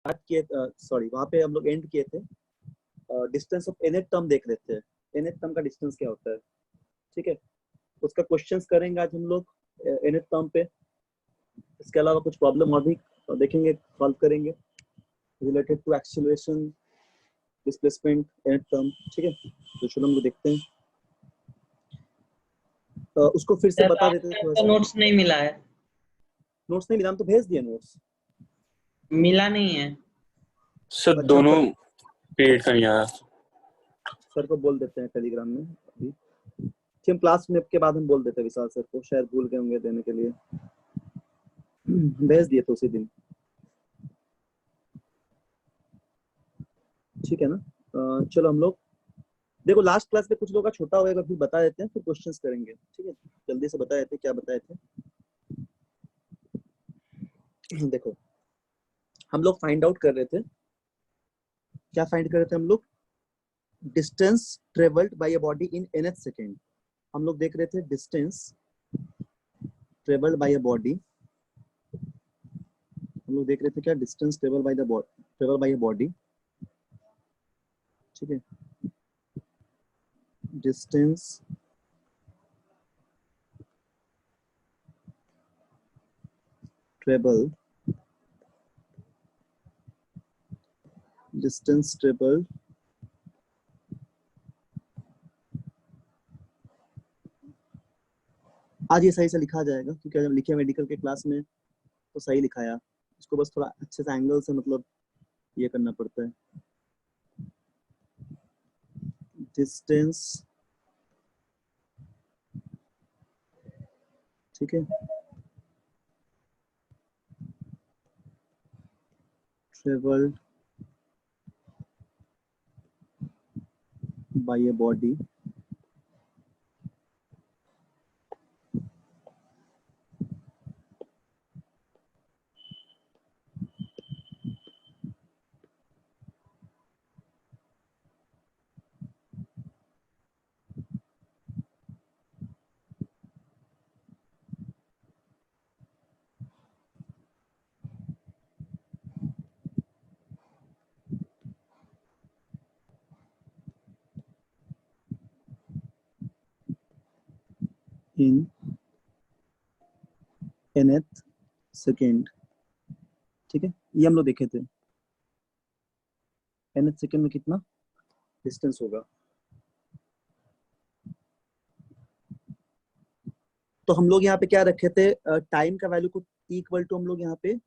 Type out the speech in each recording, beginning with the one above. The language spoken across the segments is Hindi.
स्टार्ट किए, सॉरी वहाँ पे हम लोग एंड किए थे, डिस्टेंस ऑफ nth टर्म देख रहे थे, nth टर्म का डिस्टेंस क्या होता है, ठीक है। उसका क्वेश्चंस करेंगे आज हम लोग nth टर्म पे। इसके अलावा कुछ प्रॉब्लम और भी देखेंगे, सॉल्व करेंगे related to acceleration, displacement, nth term, ठीक है। तो चलो हम लोग देखते हैं, उसको फिर से बता देते हैं थोड़ा सा। नोट्स नहीं मिला है। नोट्स नहीं मिला, हम तो भेज दिए नोट्स। मिला नहीं है सर। अच्छा, दोनों पीरियड का नहीं आया। सर को बोल देते हैं टेलीग्राम में अभी, हम क्लास में के बाद हम बोल देते हैं विशाल सर को, शायद भूल गए होंगे देने के लिए। भेज दिए तो उसी दिन, ठीक है ना। चलो हम लोग देखो, लास्ट क्लास में कुछ लोगों का छोटा होगा, फिर बता देते हैं, फिर क्वेश्चंस करेंगे, ठीक है। जल्दी से बता देते हैं क्या बताए थे। देखो हम लोग फाइंड आउट कर रहे थे, क्या फाइंड कर रहे थे हम लोग, distance travelled by a body in nth second. हम लोग देख रहे थे distance travelled by a body, हम लोग देख रहे थे क्या, distance travel by a body, ठीक है। डिस्टेंस ट्रेवल, डिस्टेंस ट्रेवल आज ये सही से लिखा जाएगा, क्योंकि जब लिखे मेडिकल के क्लास में तो सही लिखाया, इसको बस थोड़ा अच्छे से एंगल से मतलब ये करना पड़ता है। डिस्टेंस, ठीक है, travelled by a body in nth second, ठीक है। ये हम लोग देखे थे, nth सेकेंड में कितना डिस्टेंस होगा। तो हम लोग यहाँ पे क्या रखे थे, टाइम का वैल्यू को इक्वल टू, हम लोग यहाँ पे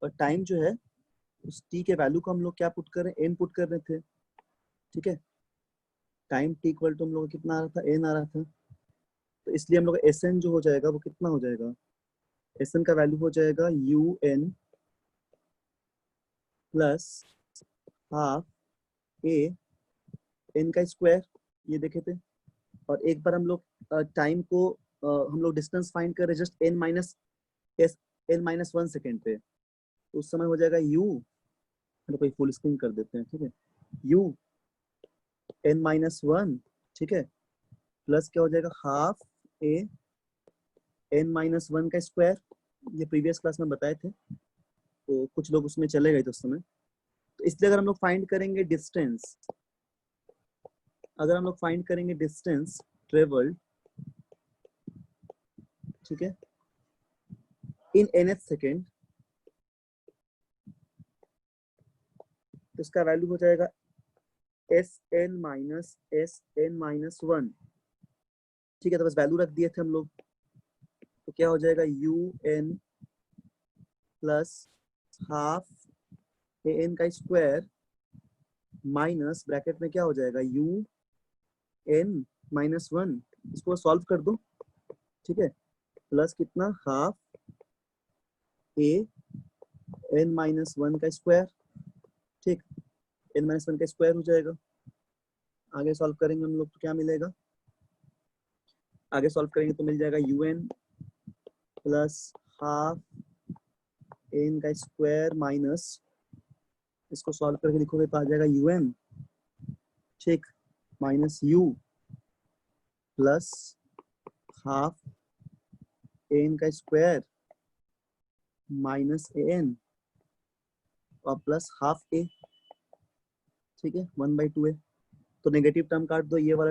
टाइम जो है उस t के वैल्यू को हम लोग क्या पुट कर रहे हैं, n पुट कर रहे थे, ठीक है। टाइम t इक्वल टू हम लोग कितना आ रहा था, n आ रहा था, तो इसलिए हम लोग Sn जो हो जाएगा वो कितना हो जाएगा, Sn का वैल्यू हो जाएगा un plus half a n का स्क्वायर, ये देखे थे। और एक बार हम लोग टाइम को हम लोग डिस्टेंस फाइंड कर रहे जस्ट n-1 सेकेंड पे, तो उस समय हो जाएगा u, कोई फुल स्क्रीन कर देते हैं, ठीक है, u n-1, ठीक है, प्लस क्या हो जाएगा हाफ a n-1 का स्क्वायर, ये प्रीवियस क्लास में बताए थे, तो कुछ लोग उसमें चले गए थे उस समय। तो इसलिए अगर हम लोग फाइंड करेंगे डिस्टेंस, अगर हम लोग फाइंड करेंगे डिस्टेंस ट्रेवल्ड, ठीक है, इन nth सेकेंड, तो इसका वैल्यू हो जाएगा Sn-1, ठीक है। तो बस वैल्यू रख दिए थे हम लोग, तो क्या हो जाएगा un प्लस हाफ an का स्क्वायर माइनस ब्रैकेट में क्या हो जाएगा un-1, इसको सॉल्व कर दो, ठीक है, प्लस कितना हाफ a n-1 का स्क्वायर, ठीक, n-1 का स्क्वायर हो जाएगा। आगे सॉल्व करेंगे हम लोग तो क्या मिलेगा, आगे सॉल्व करेंगे तो मिल जाएगा un प्लस हाफ n का स्क्वायर माइनस, इसको सॉल्व करके लिखोगे तो आ जाएगा un, ठीक, minus u plus half n का स्क्वायर माइनस an, और प्लस हाफ ए, ठीक है, 1/2 ए। तो नेगेटिव टर्म काट दो, ये वाला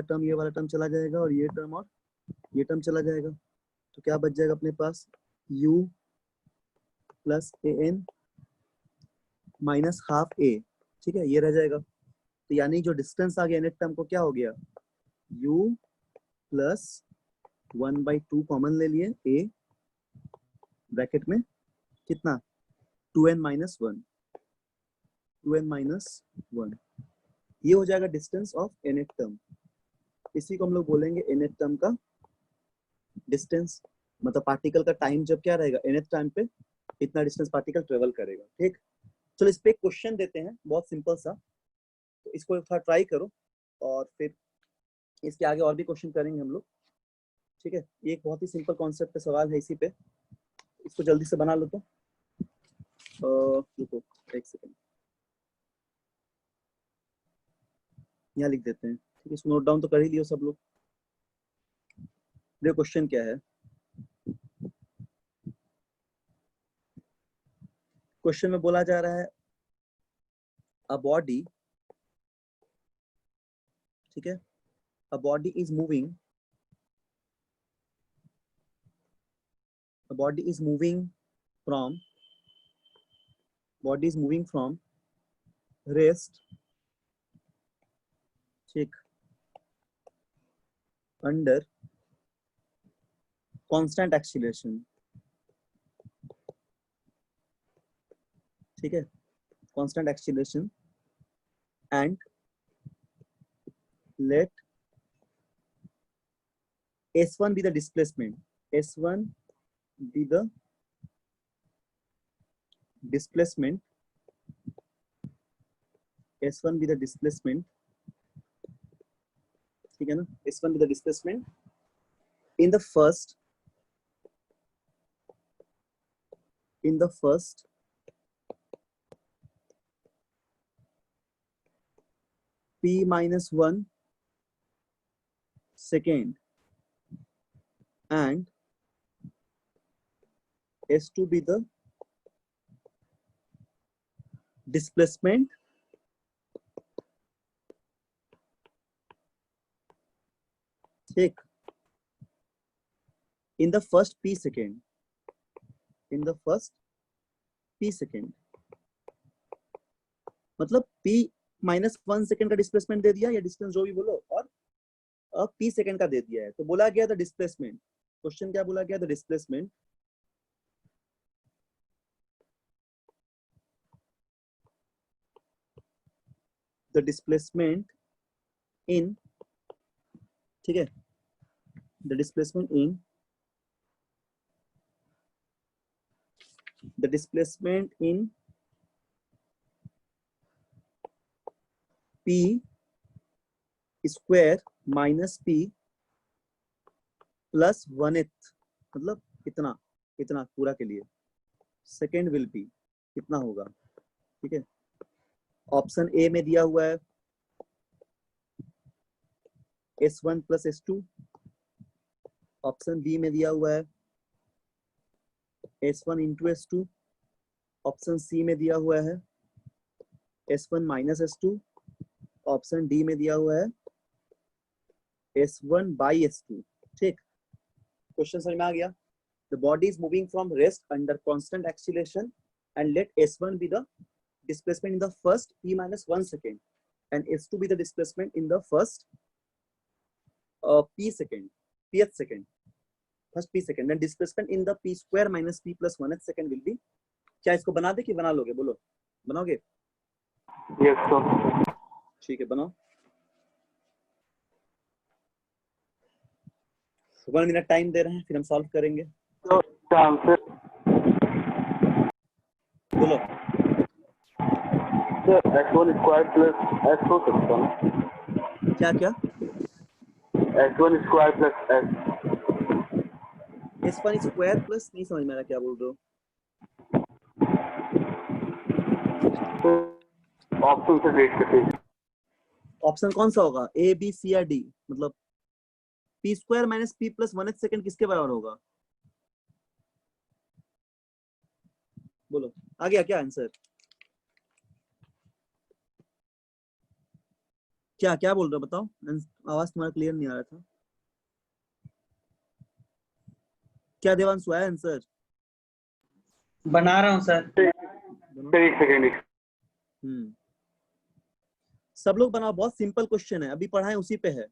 टर्म चला जाएगा और ये टर्म चला जाएगा। तो क्या बच जाएगा अपने पास, u plus A N minus half ए, ठीक है, ये रह जाएगा। तो यानी जो डिस्टेंस आ गया नेट टर्म को क्या हो गया, u प्लस 1/2 कॉमन ले लिए, a ब्रैकेट में कितना 2n माइनस 1, 2n माइनस 1, ये हो जाएगा डिस्टेंस ऑफ nth टर्म। इसी को हम लोग बोलेंगे nth टर्म का डिस्टेंस, मतलब पार्टिकल का टाइम जब क्या रहेगा, nth टाइम पे इतना डिस्टेंस पार्टिकल ट्रेवल करेगा। ठीक, चलो इस पे एक क्वेश्चन देते हैं, बहुत सिंपल सा, तो इसको थोड़ा ट्राई करो और फिर इसके आगे और भी क्वेश्चन करेंगे हम लोग। ठीक है, ये एक बहुत ही सिंपल कॉन्सेप्ट पे सवाल है, इसी पे इसको जल्दी से बना लो। तो रुको एक सेकंड, यहाँ लिख देते हैं। ठीक है, इसको नोट डाउन तो कर ही लियो सब लोग। देखो क्वेश्चन क्या है, क्वेश्चन में बोला जा रहा है अ बॉडी, ठीक है, a body is moving, from rest, ठीक, अंडर कांस्टेंट एक्सीलरेशन, ठीक है, constant acceleration, and let S1 be the displacement, S1 be the displacement, S1 be the displacement, ठीक है ना, S1 be the displacement in the first p minus 1 second and S2 be the displacement take in the first p second, मतलब p माइनस 1 सेकेंड का डिस्प्लेसमेंट दे दिया, या डिस्टेंस जो भी बोलो, और अब p सेकेंड का दे दिया है। तो बोला गया द डिस्प्लेसमेंट, क्वेश्चन क्या बोला गया, द डिस्प्लेसमेंट इन, ठीक है, the displacement in p square minus p plus 1/8, मतलब इतना पूरा के लिए सेकेंड विल बी कितना होगा। ठीक है, ऑप्शन ए में दिया हुआ है S1 plus S2, option B में दिया हुआ है S1 into S2, option C में दिया हुआ है S1 minus S2, option D में दिया हुआ है S1 बाई S2। ठीक, क्वेश्चन समझ में आ गया। The body is moving from rest under constant acceleration and let S1 be the displacement in the first p minus 1 second and S2 be the displacement in the first p second, pth second, first p second, then displacement in the p square minus p plus 1th second will be, क्या इसको बना दे कि बना लोगे, बोलो बनाओगे? Yes sir. ठीक है, बनाओ। 1 मिनट टाइम दे रहे हैं, फिर हम सॉल्व करेंगे। So the answer, बोलो। sir, S1 square plus S हो सकता है। क्या S1 square plus S। S1 square plus, नहीं समझ में आ रहा क्या बोल रहे हो। ऑप्शन से रेट करते हैं। ऑप्शन कौन सा होगा, ए बी सी या डी? मतलब p square minus p plus 1th second किसके बराबर होगा, बोलो। आ गया क्या आंसर? क्या क्या बोल रहे हो बताओ, आवाज तुम्हारा क्लियर नहीं आ रहा था। क्या देवांशु आया आंसर? बना रहा हूँ सर। सर एक सेकेंड। सब लोग बनाओ, बहुत सिंपल क्वेश्चन है, अभी पढ़ाए उसी पे है।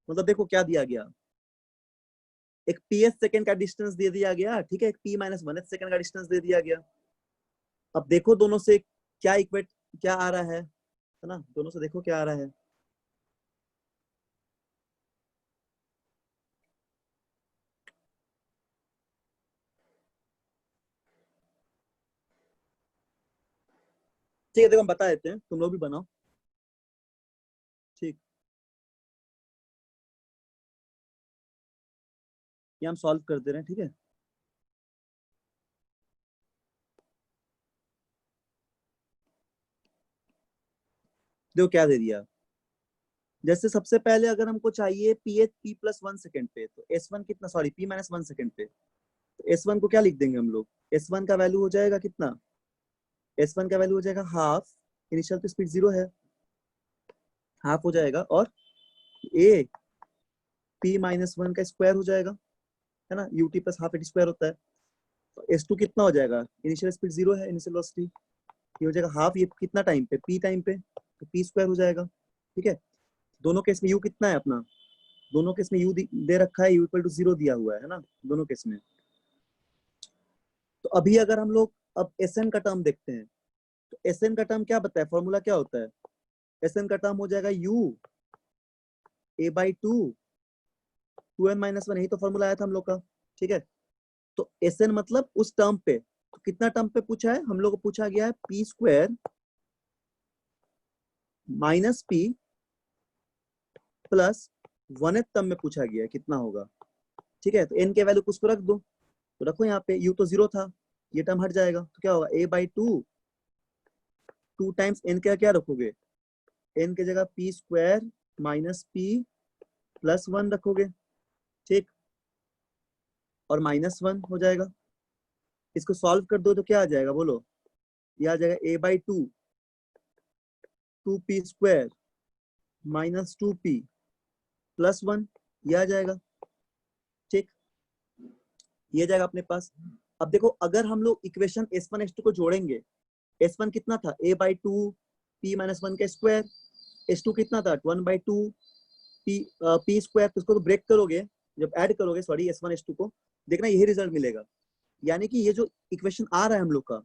मतलब देखो क्या दिया गया, एक पीएस सेकंड का डिस्टेंस दे दिया गया, ठीक है, एक पी माइनस 1 सेकंड का डिस्टेंस दे दिया गया। अब देखो दोनों से क्या इक्वेट क्या आ रहा है ना, दोनों से देखो क्या आ रहा है। ठीक है, देखो हम बता देते हैं, तुम लोग भी बनाओ। ठीक, ये हम सॉल्व कर दे रहे हैं, ठीक है। देखो क्या दे दिया, जैसे सबसे पहले अगर हमको चाहिए P H P plus 1 second पे, तो एस वन कितना, सॉरी पी माइनस 1 सेकेंड पे, तो एस वन को क्या लिख देंगे हम लोग, एस वन का वैल्यू हो जाएगा कितना, एस वन का वैल्यू हो जाएगा हाफ, इनिशियल तो स्पीड 0 है, हाफ हो जाएगा, और ए पी माइनस 1 का स्क्वायर हो जाएगा, है ना, UT plus half a t square होता है। तो एस टू कितना हो जाएगा, इनिशियल स्पीड 0 है, इनिशियल वेलोसिटी, ये हो जाएगा हाफ, ये कितना टाइम पे, पी टाइम पे, तो पी स्क्वायर हो जाएगा, ठीक है। दोनों केस में यू कितना है अपना, दोनों केस में यू दे रखा है, यू इक्वल टू 0 दिया हुआ है ना दोनों केस में। तो अभी अगर हम लोग अब एस एन का टर्म देखते हैं, तो एस एन का टर्म क्या बताया, फॉर्मूला क्या होता है, एस एन का टर्म हो जाएगा u a by two n minus 1, यही तो फॉर्मूला आया था हम लोग का, ठीक है। तो एस एन मतलब उस टर्म पे, तो कितना टर्म पे पूछा है हम लोग को, पूछा गया है P square minus P plus 1th term में पूछा गया है कितना होगा, ठीक है। तो एन के वैल्यू कुछ को रख दो, तो रखो यहाँ पे, यू तो 0 था, ये टर्म हट जाएगा, तो क्या होगा ए बाई टू टाइम्स एन का क्या रखोगे, एन की जगह P square minus P plus 1 रखोगे, ठीक, और माइनस 1 हो जाएगा। इसको सॉल्व कर दो तो क्या आ जाएगा बोलो, ये आ जाएगा A by two p square minus 2p plus 1, ये आ जाएगा, ठीक, ये जाएगा अपने पास। अब देखो अगर हम लोग इक्वेशन S1 S2 को जोड़ेंगे, S1 कितना था a by two P minus 1 का स्क्वायर, S2 कितना था 1 बाई टू पी स्क्वायर, तो उसको तो ब्रेक करोगे, जब ऐड करोगे सॉरी S1 S2 को, देखना यही रिजल्ट मिलेगा। यानी कि ये जो इक्वेशन आ रहा है हम लोग का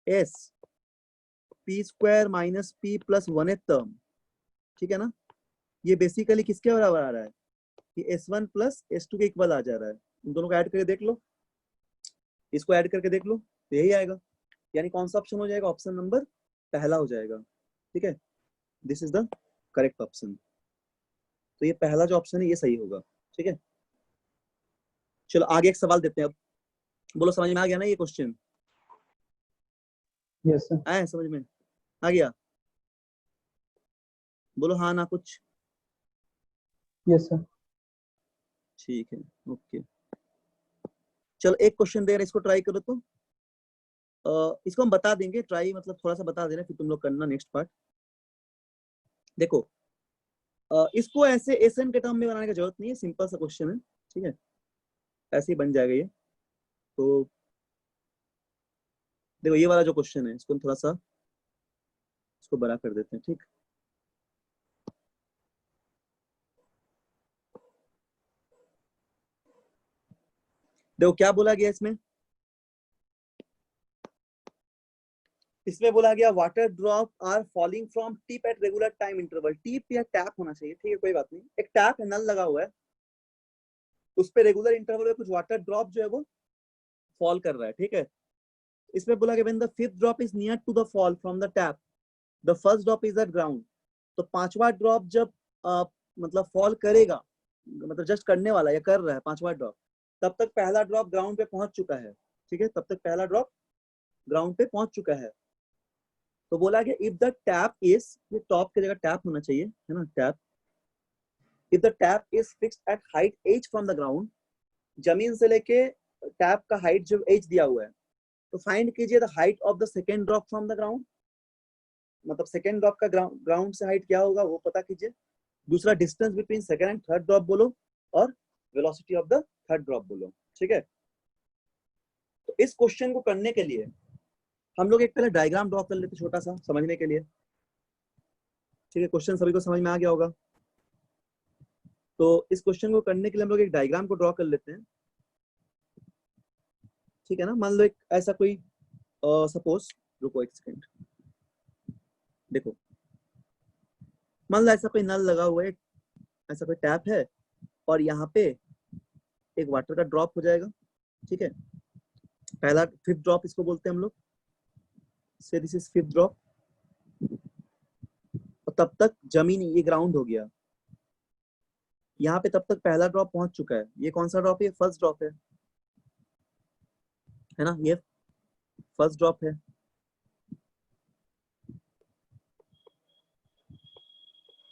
S P square minus P plus 1th term, ठीक है ना, ये बेसिकली किसके बराबर आ रहा है, कि S1 प्लस S2 के इक्वल आ जा रहा है। इन दोनों को ऐड करके देख लो, इसको ऐड करके देख लो, तो यही आएगा। यानी कौन सा ऑप्शन हो जाएगा, ऑप्शन नंबर पहला हो जाएगा, ठीक है, this is the correct option. तो ये पहला जो ऑप्शन है ये सही होगा, ठीक है। चलो आगे एक सवाल देते हैं अब, बोलो समझ में आ गया ना ये क्वेश्चन, यस सर। आया समझ में आ गया, बोलो हाँ ना कुछ, यस सर। ठीक है, ओके। चलो एक क्वेश्चन दे रहे, इसको ट्राई करो तो इसको हम बता देंगे, ट्राई मतलब थोड़ा सा बता देना, फिर तुम लोग करना नेक्स्ट पार्ट। देखो इसको ऐसे एसएन के टर्म में बनाने की जरूरत नहीं है, सिंपल सा क्वेश्चन है, ठीक है, ऐसे ही बन जाएगा ये। तो देखो ये वाला जो क्वेश्चन है, इसको हम थोड़ा सा इसको बड़ा कर देते हैं, ठीक। देखो क्या बोला गया इसमें, इसमें बोला गया water drop are falling from tip at regular time interval, tip या टैप होना चाहिए, ठीक है कोई बात नहीं, एक टैप है, नल लगा हुआ है, उस पे रेगुलर इंटरवल में कुछ वाटर ड्रॉप जो है वो फॉल कर रहा है, ठीक है। इसमें बोला कि when the fifth drop is near to the fall from the tap, the first drop is at ground, तो पांचवा ड्रॉप जब मतलब फॉल करेगा, मतलब जस्ट करने वाला या कर रहा है पांचवा ड्रॉप, तब तक पहला ड्रॉप ग्राउंड पे पहुंच चुका है, ठीक है, तब तक पहला ड्रॉप ग्राउंड पे पहुंच चुका है। तो बोला कि इफ द टैप इज, ये टॉप की जगह टैप होना चाहिए, है ना, tap, if the tap is fixed at height h from the ground, जमीन से लेके टैप का हाइट जो h दिया हुआ है, तो फाइंड कीजिए the height of the second drop from the ground. मतलब सेकेंड ड्रॉप का ग्राउंड से हाइट क्या होगा वो पता कीजिए। दूसरा distance between second and third drop बोलो, और velocity of the third drop बोलो। ठीक है, तो इस क्वेश्चन को करने के लिए हम लोग एक पहले डायग्राम ड्रॉ कर लेते छोटा सा समझने के लिए। ठीक है, क्वेश्चन सभी को समझ में आ गया होगा। तो इस क्वेश्चन को करने के लिए हम लोग एक डायग्राम को ड्रॉ कर लेते हैं। ठीक है ना, मान लो एक ऐसा कोई सपोज, रुको एक सेकंड, देखो मान लो ऐसा कोई नल लगा हुआ है, ऐसा कोई टैप है, और यहाँ पे एक वाटर का ड्रॉप हो जाएगा। ठीक है, पहला फिफ्थ ड्रॉप इसको बोलते हैं हम लोग, से दिस इज फिफ्थ ड्रॉप। और तब तक जमीन, ये ग्राउंड हो गया, यहाँ पे तब तक पहला ड्रॉप पहुंच चुका है। ये कौन सा ड्रॉप है? फर्स्ट ड्रॉप है ना, ये फर्स्ट ड्रॉप है।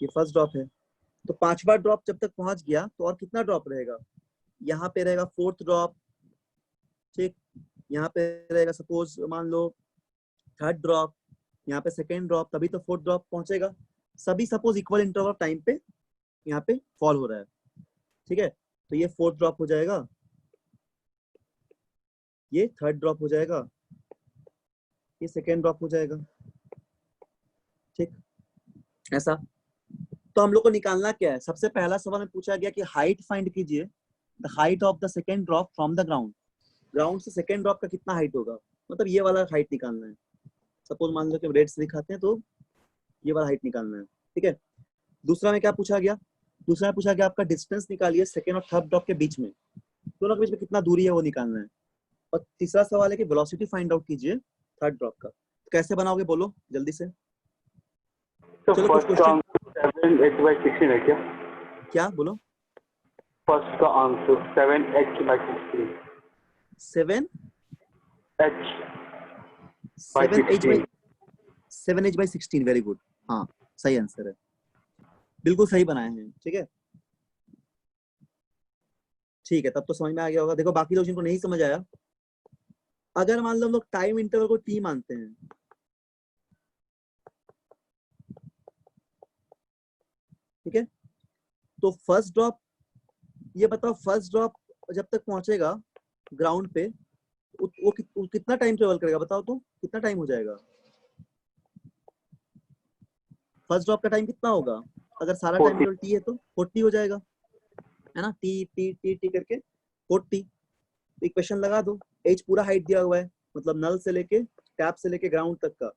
ये फर्स्ट ड्रॉप है। तो पांचवा ड्रॉप जब तक पहुंच गया तो और कितना ड्रॉप रहेगा? यहाँ पे रहेगा फोर्थ ड्रॉप। ठीक, यहाँ पे रहेगा सपोज मान लो थर्ड ड्रॉप, यहाँ पे सेकेंड ड्रॉप, तभी तो फोर्थ ड्रॉप पहुंचेगा। सभी suppose equal interval of time पे यहाँ पे फॉल हो रहा है। ठीक है, तो ये फोर्थ ड्रॉप हो जाएगा, ये थर्ड ड्रॉप हो जाएगा, ये सेकेंड ड्रॉप हो जाएगा। ठीक, ऐसा। तो हम लोग को निकालना क्या है? सबसे पहला सवाल में पूछा गया कि हाइट फाइंड कीजिए, the height of the second drop from the ground. Ground से सेकेंड ड्रॉप का कितना हाइट होगा, मतलब ये वाला हाइट निकालना है। सपोज मान लो कि रेड से दिखाते हैं तो ये वाला हाइट निकालना है। ठीक है, दूसरा में क्या पूछा गया? दूसरा में पूछा गया आपका डिस्टेंस निकालिए सेकेंड और थर्ड ड्रॉप के बीच में, दोनों के बीच में कितना दूरी है वो निकालना है। और तीसरा सवाल है कि वेलोसिटी फाइंड आउट कीजिए थर्ड ड्रॉप का। तो कैसे बनाओगे बोलो जल्दी से। तो चलो कुछ फर्स्ट का क्वेश्चन, आंसर 7h/16 है क्या? क्या बोलो? फर्स्ट का answer 7h/16। 7 H/16। 7h/16, very good. हाँ, सही आंसर है, बिल्कुल सही बनाए हैं। ठीक है, ठीक है, तब तो समझ में आ गया होगा। देखो बाकी लोग जिनको नहीं समझ आया, अगर मान लो हम लोग टाइम इंटरवल को टी मानते हैं, ठीक है, तो फर्स्ट ड्रॉप, ये बताओ फर्स्ट ड्रॉप जब तक पहुंचेगा ग्राउंड पे वो कितना टाइम ट्रेवल करेगा? बताओ तो कितना टाइम हो जाएगा? फर्स्ट ड्रॉप का टाइम कितना होगा? अगर सारा टाइम 40। ट्रेवल टी है तो 40 हो जाएगा, है ना, टी टी टी टी करके 40। तो इक्वेशन लगा दो, एज पूरा हाइट दिया हुआ है, मतलब नल से लेके टैप से लेके ग्राउंड तक का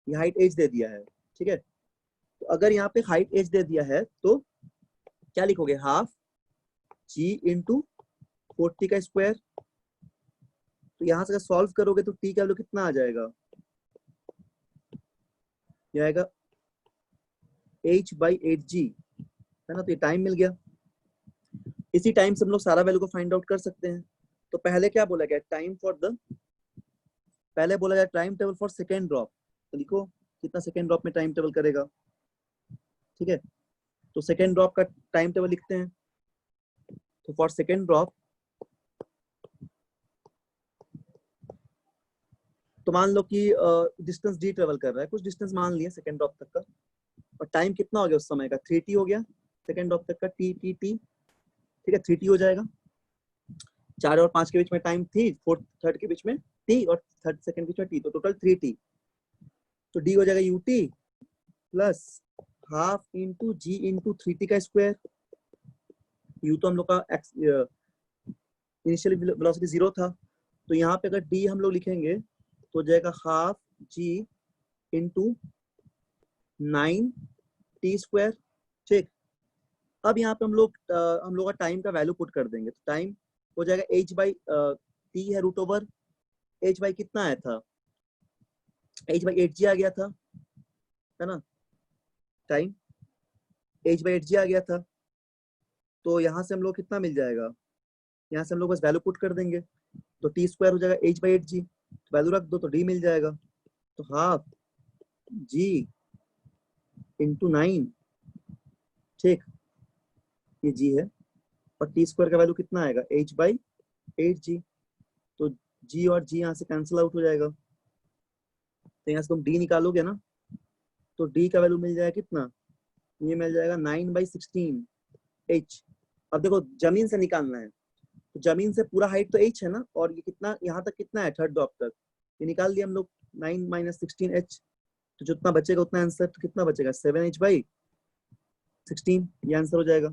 ये हाइट एज दे दिया है। ठीक है, तो अगर यहाँ पे हाइट एज दे दिया है तो क्या लिखोगे? हाफ जी इंटू 40 का स्क्वायर। तो यहाँ से अगर सॉल्व करोगे तो टी का वैल्यू कितना आ जाएगा? ये आएगा h/8g, है ना। तो ये टाइम मिल गया। इसी टाइम से हम लोग सारा वैल्यू को फाइंड आउट कर सकते हैं। तो पहले क्या बोला गया? टाइम फॉर द, पहले बोला गया time table for second drop. तो लिखो कितना सेकेंड ड्रॉप में टाइम टेबल करेगा। ठीक है, तो सेकेंड ड्रॉप का टाइम टेबल लिखते हैं। तो फॉर सेकेंड ड्रॉप, तो मान लो कि डिस्टेंस डी ट्रेवल कर रहा है, कुछ डिस्टेंस मान लिया सेकेंड ड्रॉप तक का, और टाइम कितना हो गया उस समय का? 3t हो गया सेकेंड ड्रॉप तक का, टी टी टी। ठीक है, 3t हो जाएगा। 4 और 5 के बीच में टाइम थी, फोर्थ थर्ड के बीच में t, और थर्ड सेकेंड के बीच में t, तो टोटल 3t। तो d हो जाएगा ut प्लस हाफ इंटू जी इंटू 3t का स्क्वायर। u तो हम लोग का इनिशियल वेलोसिटी 0 था, तो यहाँ पे अगर d हम लोग लिखेंगे तो हो जाएगा half g into 9t square. ठीक, अब यहाँ पे हम लोग का टाइम का वैल्यू पुट कर देंगे। तो टाइम हो जाएगा h/t है रूट ओवर h/ कितना आया था? h/8g आ गया था, है ना। टाइम h/8g आ गया था, तो यहाँ से हम लोग कितना मिल जाएगा? यहाँ से हम लोग बस वैल्यू पुट कर देंगे, तो t स्क्वायर हो जाएगा h/8g, वैल्यू रख दो तो d मिल जाएगा। तो हाफ g इंटू 9, ठीक, ये g है, और t स्क्वायर का वैल्यू कितना आएगा? h/8g। तो g और g यहाँ से कैंसिल आउट हो जाएगा, तो यहाँ से तुम d निकालोगे ना, तो डी का वैल्यू मिल जाएगा कितना, ये मिल जाएगा 9/16 h। अब देखो जमीन से निकालना है, तो जमीन से पूरा हाइट तो h है ना, और ये कितना यहाँ तक कितना है, थर्ड ड्रॉप तक, ये निकाल दिया हम लोग 9 - 16 h। तो जितना बचेगा उतना आंसर, तो कितना बचेगा 7h/16, ये आंसर हो जाएगा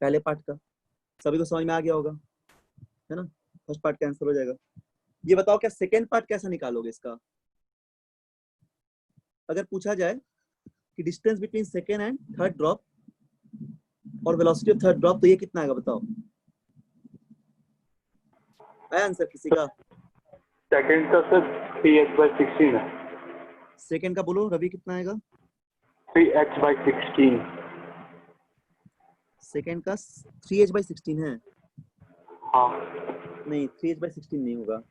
पहले पार्ट का। सभी को समझ में आ गया होगा, है ना, फर्स्ट पार्ट का आंसर हो जाएगा। ये बताओ क्या सेकेंड पार्ट कैसा निकालोगे इसका, अगर पूछा जाए कि distance between second and third drop और वेलोसिटी ऑफ थर्ड ड्रॉप, तो ये कितना आएगा बताओ, आया आंसर किसी का? सेकंड का सर 3h/16 है। सेकेंड का बोलो रवि, कितना आएगा? 3h/16। सेकेंड का 3h/16 है? हाँ नहीं, 3h/16 नहीं होगा।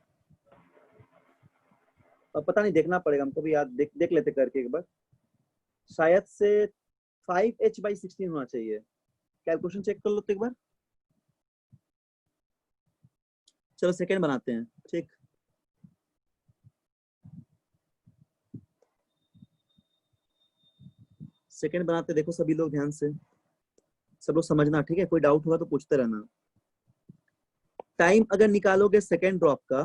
अब पता नहीं, देखना पड़ेगा हमको भी, याद देख लेते करके एक बार। शायद से 5h/16 होना चाहिए। कैलकुलेशन चेक कर लो तो एक बार। चलो सेकेंड बनाते हैं, ठीक। सेकेंड बनाते, देखो सभी लोग ध्यान से, सब लोग समझना, ठीक है? कोई डाउट हुआ तो पूछते रहना। टाइम अगर निकालोगे सेकेंड ड्रॉप का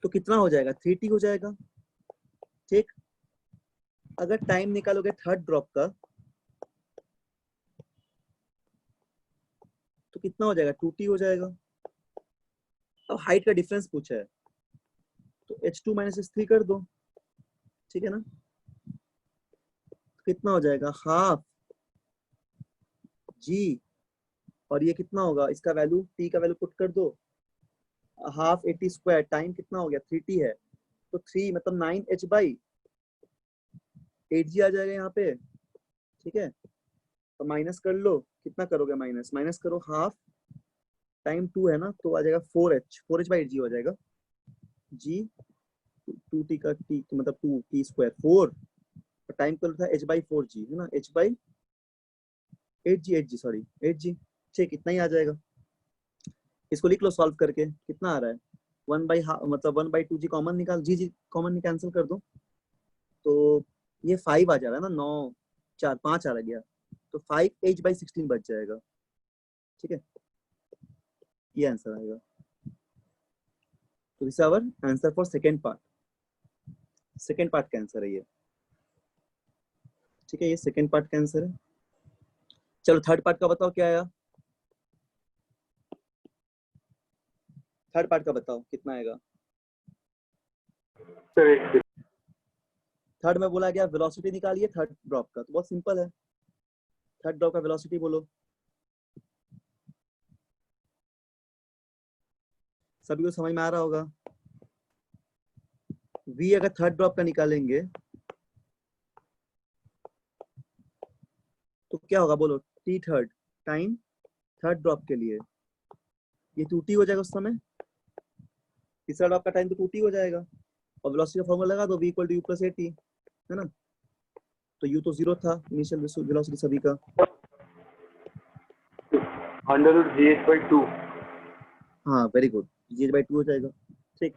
तो कितना हो जाएगा, 3t हो जाएगा, ठीक। अगर टाइम निकालोगे थर्ड ड्रॉप का तो कितना हो जाएगा, 2t हो जाएगा। अब हाइट का डिफरेंस पूछा है तो h2 - h3 कर दो, ठीक है ना। कितना हो जाएगा, हाफ g, और ये कितना होगा, इसका वैल्यू t का वैल्यू पुट कर दो, हाफ 80 टाइम कितना हो गया 3t है, तो 3 मतलब 9h/8g आ जाएगा यहाँ पे, ठीक है। तो माइनस कर लो, कितना करोगे माइनस, माइनस करो, हाफ टाइम 2 है ना, तो आ जाएगा 4h/8g हो जाएगा, g 2t का t मतलब 2t स्क्वायर 4, टाइम कर था h/4g है ना, h/8g सॉरी 8g, ठीक, इतना ही आ जाएगा। इसको लिख लो सॉल्व करके, कितना आ रहा है, 1/2 मतलब 1/2g कॉमन निकाल, जी कॉमन कैंसिल कर दो, तो ये 5 आ जा रहा है ना, 9 4 5 आ गया, तो 5h/16 बच जाएगा, ठीक है, ये आंसर आएगा। तो this our answer for second part, second part का आंसर है ये, ठीक है, ये सेकेंड पार्ट का आंसर है। चलो थर्ड पार्ट का बताओ क्या आया, थर्ड पार्ट का बताओ कितना आएगा। सर थर्ड में बोला गया वेलोसिटी निकालिए थर्ड ड्रॉप का, तो बहुत सिंपल है, थर्ड ड्रॉप का वेलोसिटी बोलो, सभी को समझ में आ रहा होगा। v अगर थर्ड ड्रॉप का निकालेंगे तो क्या होगा बोलो, t third time third drop के लिए, ये 2t हो जाएगा उस समय, तीसरा ड्रॉप का टाइम तो 2t हो जाएगा, और वेलोसिटी का फॉर्मूला लगा दो, v = u + at, है ना। तो u तो 0 था इनिशियल वेलोसिटी सभी का, √gh/2। हाँ वेरी गुड, g/2 हो जाएगा, ठीक।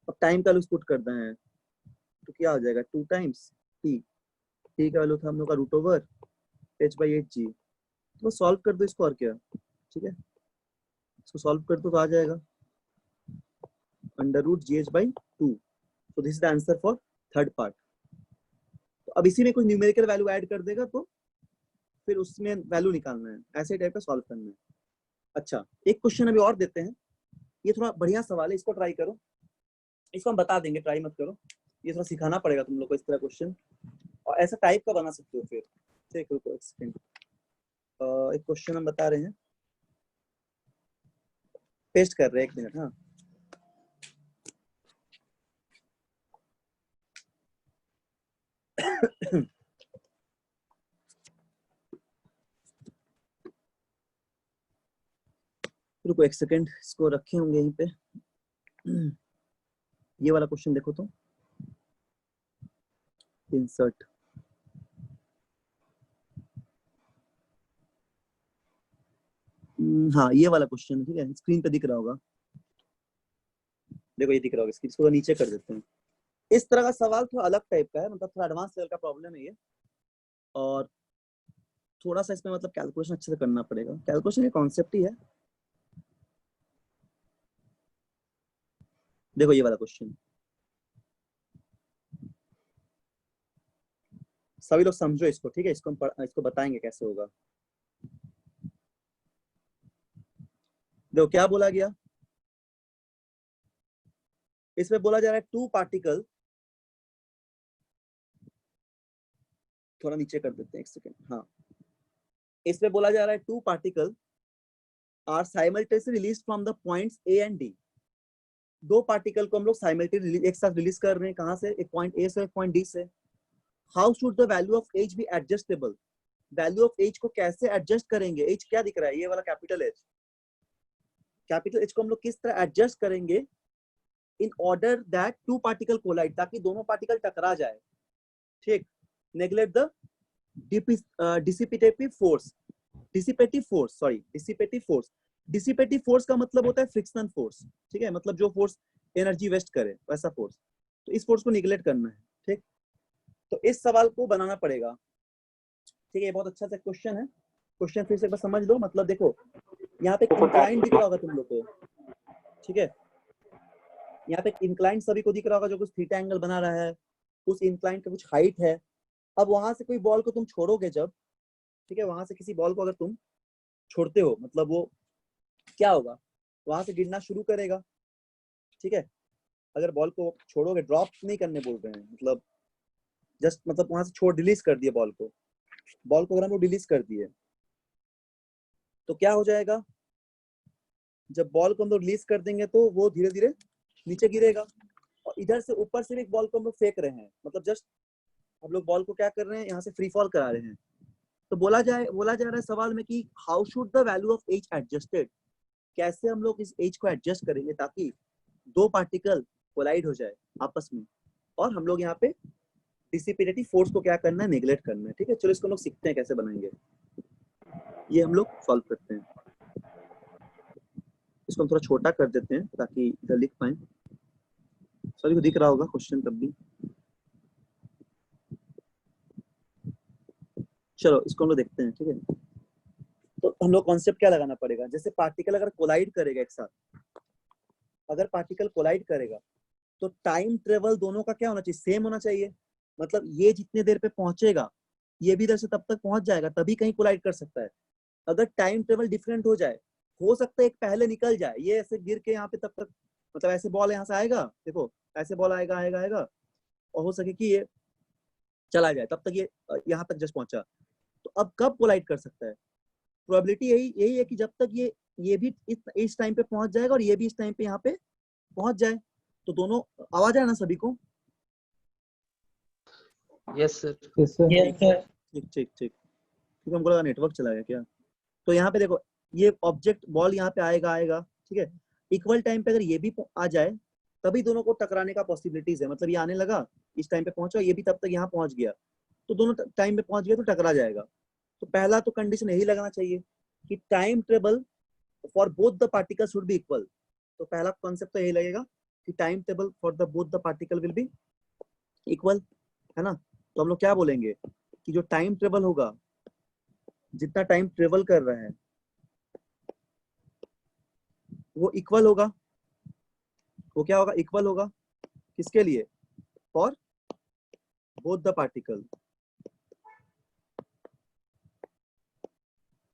अब टाइम का वैल्यू पुट करना है, तो क्या हो जाएगा 2 टाइम्स t, t का वैल्यू था हम लोग का √h/8g, तो सॉल्व कर दो इसको और क्या, ठीक है, इसको सॉल्व कर दो तो आ जाएगा √gh/2। तो this is the answer for third part. तो अब इसी में कुछ न्यूमेरिकल वैल्यू ऐड कर देगा तो फिर उसमें वैल्यू निकालना है, ऐसे टाइप का सॉल्व करना है। अच्छा एक क्वेश्चन अभी और देते हैं, ये थोड़ा बढ़िया सवाल है, इसको ट्राई करो, इसको हम बता देंगे, ट्राई मत करो, ये थोड़ा सिखाना पड़ेगा तुम लोग को इस तरह क्वेश्चन, और ऐसा टाइप का बना सकते हो फिर, ठीक, रुको एक सेकंड, एक क्वेश्चन हम बता रहे हैं, पेस्ट कर रहे हैं, 1 मिनट, हाँ। रुको 1 सेकंड, इसको रखे होंगे यहीं पे। ये वाला क्वेश्चन देखो तो, इंसर्ट, हाँ ये वाला क्वेश्चन, ठीक है, स्क्रीन पे दिख रहा होगा, देखो ये दिख रहा होगा, इसको नीचे कर देते हैं। इस तरह का सवाल थोड़ा अलग टाइप का है, मतलब थोड़ा एडवांस लेवल का प्रॉब्लम है ये, और थोड़ा सा इसमें मतलब कैलकुलेशन अच्छे से करना पड़ेगा। कैलकुलेशन ये कॉन्सेप्ट ही है। देखो ये वाला क्वेश्चन, सभी लोग समझो इसको, ठीक है? इसको हम इसको बताएंगे कैसे होगा। देखो क्या बोला गया, इसमें बोला जा रहा है टू पार्टिकल, थोड़ा नीचे कर देते हैं एक सेकेंड, हाँ। इसमें बोला जा रहा है two particle are simultaneously release from the points A and D. दो पार्टिकल को हम लोग साइमल्टेनियसली एक साथ रिलीज कर रहे हैं, कहां से? एक पॉइंट ए से एक पॉइंट डी से। How should the value of h be adjustable? Value of h को कैसे एडजस्ट करेंगे? एच क्या दिख रहा है? ये वाला कैपिटल एच। कैपिटल एच को हम लोग किस तरह एडजस्ट करेंगे in order that two particle collide, ताकि दोनों पार्टिकल टकरा जाए, ठीक? Neglect the dissipative force. Dissipative force, sorry, dissipative force. Dissipative force का मतलब होता है फ्रिक्शनल फोर्स, ठीक है? मतलब जो फोर्स एनर्जी वेस्ट करे, वैसा फोर्स। तो इस फोर्स को निगलेक्ट करना है, ठीक? तो इस सवाल को बनाना पड़ेगा, ठीक है? ये बहुत अच्छा सा क्वेश्चन है। क्वेश्चन फिर से एक बार समझ लो, मतलब देखो यहाँ पे इंक्लाइन दिख रहा होगा तुम लोग को, ठीक है? यहाँ पे इंक्लाइन सभी को दिख रहा होगा, जो कुछ थीटा एंगल बना रहा है, उस इंक्लाइन का कुछ हाइट है। अब वहां से कोई बॉल को तुम छोड़ोगे जब, ठीक है, वहां से किसी बॉल को अगर तुम छोड़ते हो, मतलब वो क्या होगा? वहां से गिरना शुरू करेगा, ठीक है? अगर बॉल को छोड़ोगे, ड्रॉप नहीं करने बोल रहे हैं, मतलब जस्ट मतलब वहां से छोड़ रिलीज कर दिए बॉल को। बॉल को अगर हम लोग रिलीज कर दिए तो क्या हो जाएगा? जब बॉल को हम लोग रिलीज कर देंगे तो वो धीरे धीरे नीचे गिरेगा, और इधर से ऊपर से भी एक बॉल को हम लोग फेंक रहे हैं, मतलब जस्ट हम लोग बॉल को क्या कर रहे हैं, यहाँ से फ्री फॉल करा रहे हैं। तो बोला जा रहा है सवाल में कि how should the value of H adjusted? कैसे हम लोग इस एज को एडजस्ट करेंगे ताकि दो पार्टिकल कोलाइड हो जाए आपस में, और हम लोग यहाँ पे डिसिपेटिव फोर्स को क्या करना है? नेग्लेक्ट करना है, ठीक है? चलो इसको हम लोग सीखते हैं कैसे बनाएंगे। ये हम लोग सॉल्व करते हैं। इसको हम थोड़ा छोटा कर देते हैं ताकि इधर लिख पाए। सभी को दिख रहा होगा क्वेश्चन तब भी। चलो इसको हम लोग देखते हैं, ठीक है? तो हम लोग कॉन्सेप्ट क्या लगाना पड़ेगा? जैसे पार्टिकल अगर कोलाइड करेगा एक साथ, अगर पार्टिकल कोलाइड करेगा तो टाइम ट्रेवल दोनों का क्या होना चाहिए? सेम होना चाहिए। मतलब ये जितने देर पे पहुंचेगा, ये भी इधर से तब तक पहुंच जाएगा, तभी कहीं कोलाइड कर सकता है। अगर टाइम ट्रेवल डिफरेंट हो जाए, हो सकता है एक पहले निकल जाए, ये ऐसे गिर के यहाँ पे तब तक, मतलब ऐसे बॉल यहाँ से आएगा, देखो ऐसे बॉल आएगा आएगा आएगा, और हो सके कि ये चला जाए, तब तक ये यहाँ तक जस्ट पहुंचा। तो अब कब कोलाइड कर सकता है? प्रोबेबिलिटी यही है कि जब तक ये भी इस टाइम पे पहुंच जाएगा और ये भी इस टाइम पे यहाँ पे पहुंच जाए। तो दोनों आवाज है ना सभी को? Yes sir. Yes, sir. Yes sir. ठीक ठीक ठीक, क्योंकि हमको लगा नेटवर्क चला गया क्या। तो यहाँ पे देखो, ये ऑब्जेक्ट बॉल यहाँ पे आएगा आएगा, ठीक है? इक्वल टाइम पे अगर ये भी आ जाए, तभी दोनों को टकराने का पॉसिबिलिटीज है। मतलब ये आने लगा, इस टाइम पे पहुंचा, ये भी तब तक यहाँ पहुंच गया, तो दोनों टाइम पे पहुंच गए तो टकरा जाएगा। तो पहला तो कंडीशन यही लगाना चाहिए कि time table for both the particle should be equal. तो पहला कॉन्सेप्ट तो यही लगेगा कि time table for the both the particle will be equal, है ना? तो हम लोग क्या बोलेंगे कि जो टाइम ट्रेवल होगा, जितना टाइम ट्रेवल कर रहा है वो इक्वल होगा। वो क्या होगा? इक्वल होगा। किसके लिए? For both the particle.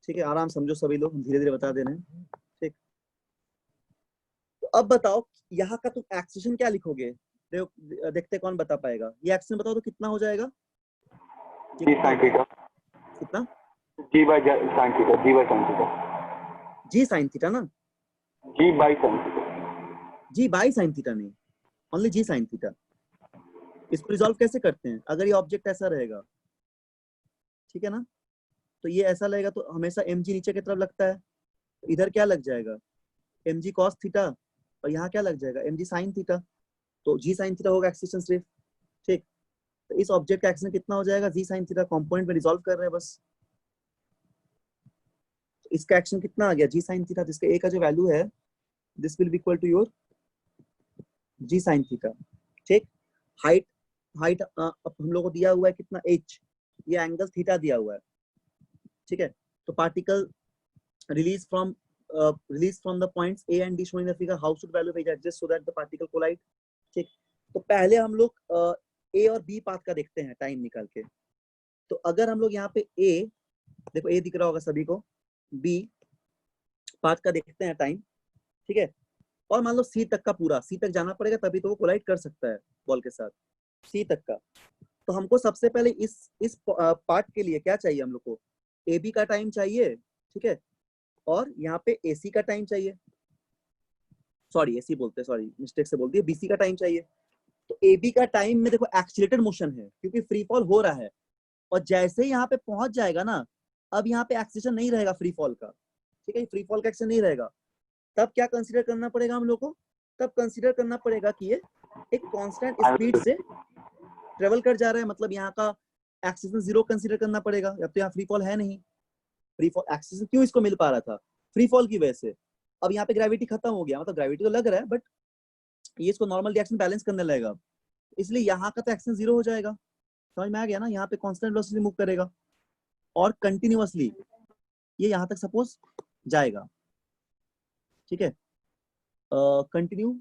ठीक है, आराम समझो सभी लोग, हम धीरे धीरे बता दे रहे हैं, ठीक? तो अब बताओ यहाँ का तुम एक्सेशन क्या लिखोगे? देखते कौन बता पाएगा। ये एक्सेशन बताओ तो कितना हो जाएगा? जी साइन थीटा, कितना? G by sine theta, g by sine theta, g sine theta ना? G by sine theta. G by sine theta नहीं, ओनली जी साइन थीटा। इसको रिजॉल्व कैसे करते हैं? अगर ये ऑब्जेक्ट ऐसा रहेगा, ठीक है ना, तो ये ऐसा लगेगा तो हमेशा mg नीचे की तरफ लगता है, तो इधर क्या लग जाएगा? mg cos थीटा, और यहाँ क्या लग जाएगा? mg sin theta. तो g sin थीटा होगा एक्सेशन सिर्फ, ठीक? तो इस ऑब्जेक्ट का एक्सेशन कितना हो जाएगा? g sin theta. कंपोनेंट में रिजॉल्व कर रहे हैं बस। तो इसका एक्शन कितना आ गया? g sin theta. जिसका a का जो वैल्यू है, this will be equal to your g sin theta, ठीक? हाइट हाइट हम लोग को दिया हुआ है कितना h, ये एंगल थीटा दिया हुआ है, ठीक है। तो particle release from the points A and D shown in the figure, how should value of h adjust so that the particle collide, ठीक। तो पहले हम लोग A और B पाथ का देखते हैं टाइम निकाल के। तो अगर हम लोग यहाँ पे A, देखो A दिख रहा होगा सभी को, B पाथ का देखते हैं टाइम, ठीक है। और मान लो C तक का पूरा, C तक जाना पड़ेगा तभी तो वो कोलाइड कर सकता है बॉल के साथ, C तक का। तो हमको सबसे पहले इस पार्ट के लिए क्या चाहिए, हम लोग को AB का टाइम चाहिए, ठीक है, और यहाँ पे AC का टाइम चाहिए, सॉरी AC बोलते हैं, सॉरी मिस्टेक से बोल दिए, BC का टाइम चाहिए। तो AB का टाइम में देखो एक्सीलरेटेड मोशन है क्योंकि फ्री फॉल हो रहा है, और जैसे ही यहाँ पे पहुंच जाएगा ना, अब यहाँ पे एक्सीलरेशन नहीं रहेगा फ्री फॉल का, ठीक है, फ्री फॉल का एक्शन नहीं रहेगा। तब क्या कंसीडर करना पड़ेगा हम लोग को, तब कंसीडर करना पड़ेगा कि ये एक कांस्टेंट स्पीड से ट्रेवल कर जा रहा है, मतलब यहाँ का एक्सीलरेशन जीरो कंसीडर करना पड़ेगा। अब तो यहाँ फ्री फॉल है नहीं, फ्री फॉल एक्सीलरेशन क्यों इसको मिल पा रहा था, फ्री फॉल की वजह से। अब यहाँ पे ग्रेविटी खत्म हो गया, मतलब ग्रेविटी तो लग रहा है बट ये इसको नॉर्मल रिएक्शन बैलेंस करने लगेगा, इसलिए यहाँ का तो एक्शन जीरो हो जाएगा। समझ में आ गया ना, यहाँ पे कांस्टेंट वेलोसिटी मूव करेगा और कंटिन्यूअसली ये यहाँ तक सपोज जाएगा, ठीक है, कंटिन्यू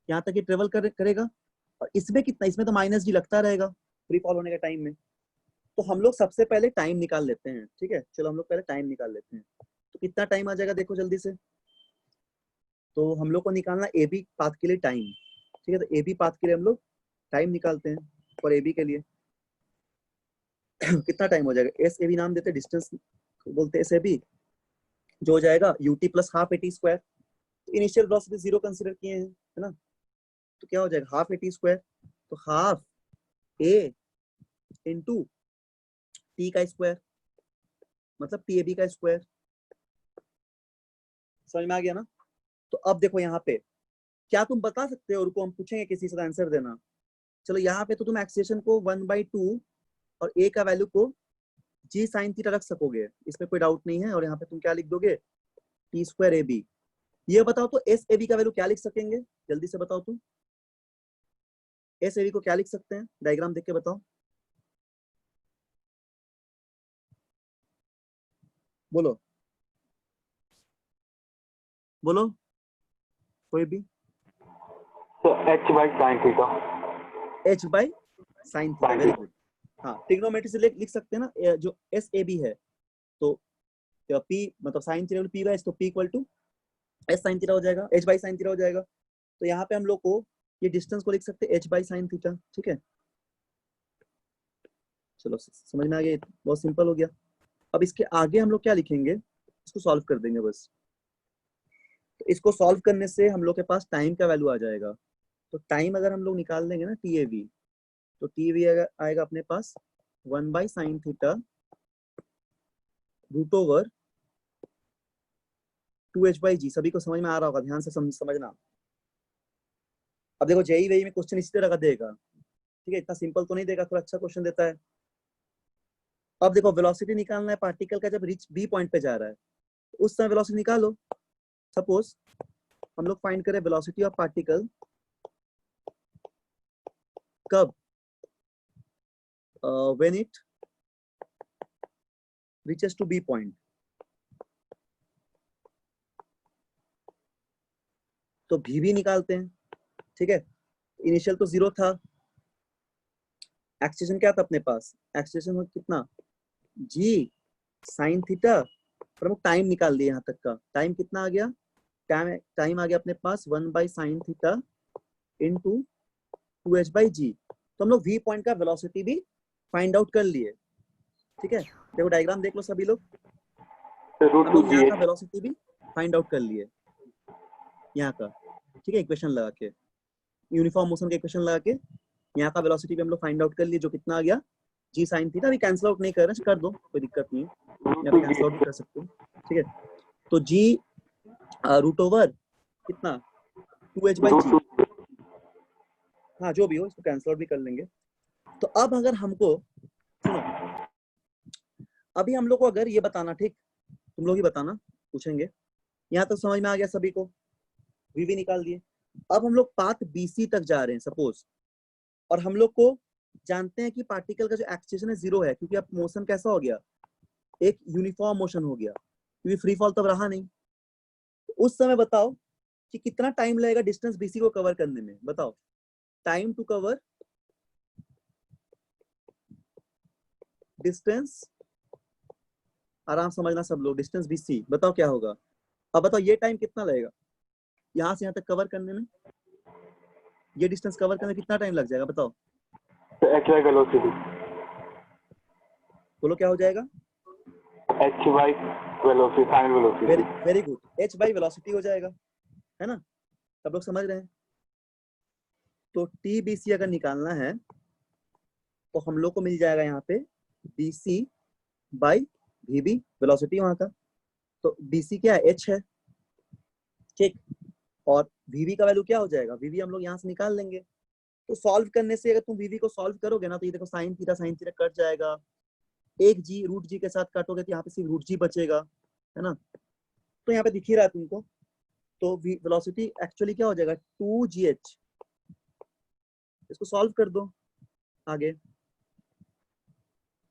यहाँ तक ये ट्रेवल करेगा। और इसमें कितना, इसमें तो माइनस जी लगता रहेगा फ्री फॉल होने के टाइम में। तो हम लोग सबसे पहले टाइम निकाल लेते हैं, ठीक है, चलो हम लोग पहले टाइम निकाल लेते हैं। तो कितना टाइम आ जाएगा देखो जल्दी से। तो हम लोग को निकालना ए बी पाथ के लिए टाइम, ठीक है। तो ए बी पाथ के लिए हम लोग टाइम निकालते हैं, और ए बी के लिए कितना टाइम हो जाएगा, एस ए बी नाम देते हैं, डिस्टेंस बोलते हैं एस ए बी, जो हो जाएगा UT plus half a t square. Initial velocity zero consider किए हैं, है ना, तो क्या हो जाएगा हाफ ए टी स्क्वायर, तो हाफ ए इंटू टी का स्क्वायर, मतलब टी ए बी का स्क्वायर। समझ में आ गया ना। तो अब देखो यहाँ पे क्या तुम बता सकते हो, और को हम पूछेंगे किसी से आंसर देना। चलो यहाँ पे तो तुम एक्सेशन को 1/2 और a का वैल्यू को g sin थीटा रख सकोगे, इसमें कोई डाउट नहीं है। और यहाँ पे तुम क्या लिख दोगे, टी स्क्वायर ए बी। ये बताओ तो एस ए बी का वैल्यू क्या लिख सकेंगे, जल्दी से बताओ तुम, एस ए बी को क्या लिख सकते हैं, डायग्राम देख के बताओ, बोलो बोलो कोई भी। तो h by sin theta, h by sine theta, very good. हाँ, ट्रिग्नोमेट्री से लिख सकते हैं ना, जो एस ए बी है तो p मतलब साइन थीटा p बाई, तो p equal to s sine theta हो जाएगा, h बाई साइन थीटा हो जाएगा। तो यहाँ पे हम लोग को ये डिस्टेंस को लिख सकते हैं h बाई साइन थीटा, ठीक है। चलो समझ में आ गया, बहुत सिंपल हो गया। अब इसके आगे हम लोग क्या लिखेंगे, इसको सॉल्व कर देंगे बस। तो इसको सॉल्व करने से हम लोग के पास टाइम का वैल्यू आ जाएगा। तो टाइम अगर हम लोग निकाल देंगे ना टी ए वी, तो टी वी आएगा अपने पास 1/sin theta root over 2h/g। सभी को समझ में आ रहा होगा, ध्यान से समझना। अब देखो जेई वेई में क्वेश्चन इसी तरह का देगा, ठीक है, इतना सिंपल तो नहीं देगा, थोड़ा अच्छा क्वेश्चन देता है। अब देखो वेलोसिटी निकालना है पार्टिकल का, जब रिच बी पॉइंट पे जा रहा है उस समय वेलोसिटी निकालो। सपोज हम लोग फाइंड करें वेलोसिटी ऑफ पार्टिकल कब, when it reaches to B point. तो भी निकालते हैं, ठीक है। इनिशियल तो जीरो था, एक्सेशन क्या था अपने पास, एक्सेशन कितना जी साइन थीटा, और हम टाइम निकाल दिया यहाँ तक का, टाइम कितना आ गया, टाइम आ गया अपने पास 1/sin थीटा इंटू 2h/g। तो हम लोग वी पॉइंट का वेलोसिटी भी फाइंड आउट कर लिए, ठीक है। देखो डायग्राम देख लो सभी लोग, रूट हम टू लोग जी यहाँ का वेलोसिटी भी फाइंड आउट कर लिए यहाँ का, ठीक है, इक्वेशन लगा के, यूनिफॉर्म मोशन के इक्वेशन लगा के यहाँ का वेलोसिटी भी हम लोग फाइंड आउट कर लिए, जो कितना आ गया जी साइन थीटा। अभी कैंसिल आउट नहीं कर रहे, कर दो कोई दिक्कत नहीं है, यहाँ पे कैंसिल आउट भी कर सकते हो, ठीक है। तो जी रूट ओवर कितना 2h/g, हाँ जो भी हो इसको कैंसिल आउट भी कर लेंगे। तो अब अगर हमको सुनो, अभी हम लोग को अगर ये बताना, ठीक, तुम लोग ही बताना, पूछेंगे, यहाँ तक समझ में आ गया सभी को, वी निकाल दिए। अब हम लोग पाथ बीसी तक जा रहे हैं, सपोज और हम लोग को जानते हैं कि पार्टिकल का जो एक्सेलरेशन है 0 है, क्योंकि अब मोशन कैसा हो गया, एक यूनिफॉर्म मोशन हो गया, क्योंकि फ्री फॉल तब रहा नहीं। तो उस समय बताओ कि कितना टाइम लगेगा डिस्टेंस बीसी को कवर करने में, बताओ टाइम टू कवर डिस्टेंस, आराम समझना सब लोग, डिस्टेंस बीसी बताओ क्या होगा। अब बताओ ये टाइम कितना लगेगा यहाँ से यहाँ तक कवर करने में, ये डिस्टेंस कवर करने में कितना टाइम लग जाएगा बताओ, एच वाई वेलोसिटी, बोलो क्या हो जाएगा। H y velocity, final velocity. Very good, h by velocity हो जाएगा, है ना, सब लोग समझ रहे हैं। तो TBC अगर निकालना है तो हम लोग को मिल जाएगा यहाँ पे BC बाई VB, वेलोसिटी वहां का। तो BC क्या है, h है, ठीक, और VB का वैल्यू क्या हो जाएगा, VB हम लोग यहाँ से निकाल लेंगे। तो सॉल्व करने से अगर तुम VB को सॉल्व करोगे ना तो ये देखो साइन थीटा कट जाएगा, एक जी रूट जी के साथ काटोगे तो यहाँ पे सिर्फ रूट जी बचेगा, है ना। तो यहाँ पे दिख ही रहा है तुमको, तो वेलोसिटी एक्चुअली क्या हो जाएगा 2gh, इसको सॉल्व कर दो आगे,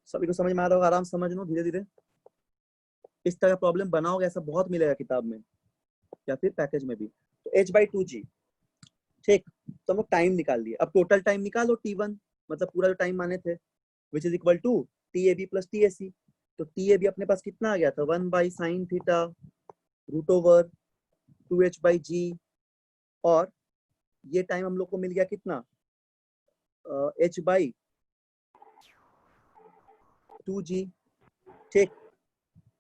सभी को समझ में आ रहा होगा, आराम से समझ लो धीरे धीरे। इस तरह का प्रॉब्लम बनाओगे, ऐसा बहुत मिलेगा किताब में या फिर पैकेज में भी। तो h/2g, ठीक, तो हम लोग टाइम निकाल लिए। अब टोटल टाइम निकालो T1, मतलब पूरा जो टाइम माने थे, which is equal to TAB plus TAC। तो TAB अपने पास कितना आ गया था, 1/sin theta root over 2h/g, और ये टाइम हम लोग को मिल गया कितना, h/2g, ठीक,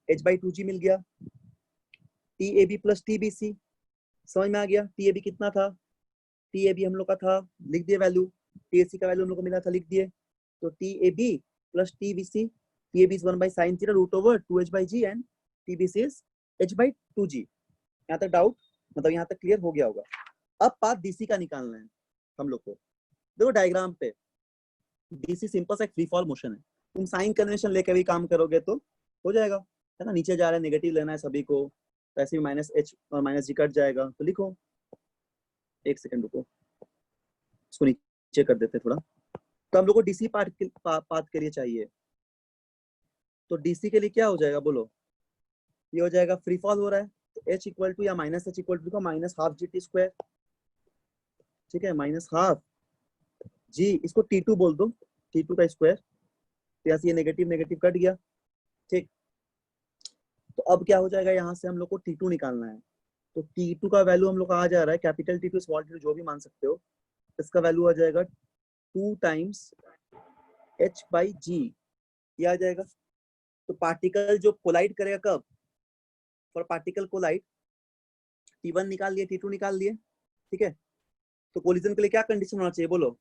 h/2g मिल गया। TAB प्लस TBC समझ में आ गया, TAB कितना था, TAB हम लोग का था, लिख दिए वैल्यू, TAC का वैल्यू हम लोग को मिला था, लिख दिए। तो TAB plus TBC, TAB is 1/sin theta root over 2h/g and TBC is h/2g। यहाँ तक डाउट, मतलब यहाँ तक क्लियर हो गया होगा। अब पाथ DC का निकालना है हम लोग को। देखो डायग्राम पे DC सिंपल सा एक फ्री फॉल मोशन है, तुम साइन कन्वेंशन लेकर भी काम करोगे तो हो जाएगा, है ना। नीचे जा रहा है, नेगेटिव लेना है सभी को, तो ऐसे माइनस h और माइनस g कट जाएगा। तो लिखो, एक सेकंड रुको, इसको नीचे कर देते थोड़ा। तो हम लोग को DC पाथ के लिए चाहिए, तो DC के लिए क्या हो जाएगा बोलो, ये हो जाएगा फ्री फॉल हो रहा है, तो h इक्वल टू या minus h equal to minus half GT², ठीक है, माइनस हाफ g, इसको T2 बोल दो, T2 का स्क्वायर, तो यहाँ से ये नेगेटिव नेगेटिव कट गया, ठीक। तो अब क्या हो जाएगा, यहाँ से हम लोग को T2 निकालना है। तो T2 का वैल्यू हम लोग का आ जा रहा है, कैपिटल T2 स्मॉल t2 जो भी मान सकते हो, इसका वैल्यू आ जाएगा 2 टाइम्स h/g, ये आ जाएगा। तो पार्टिकल जो कोलाइड करेगा कब, फॉर पार्टिकल कोलाइड, T1 निकाल लिए, T2 निकाल लिए, ठीक है। तो कोलिजन के लिए क्या कंडीशन होना चाहिए बोलो,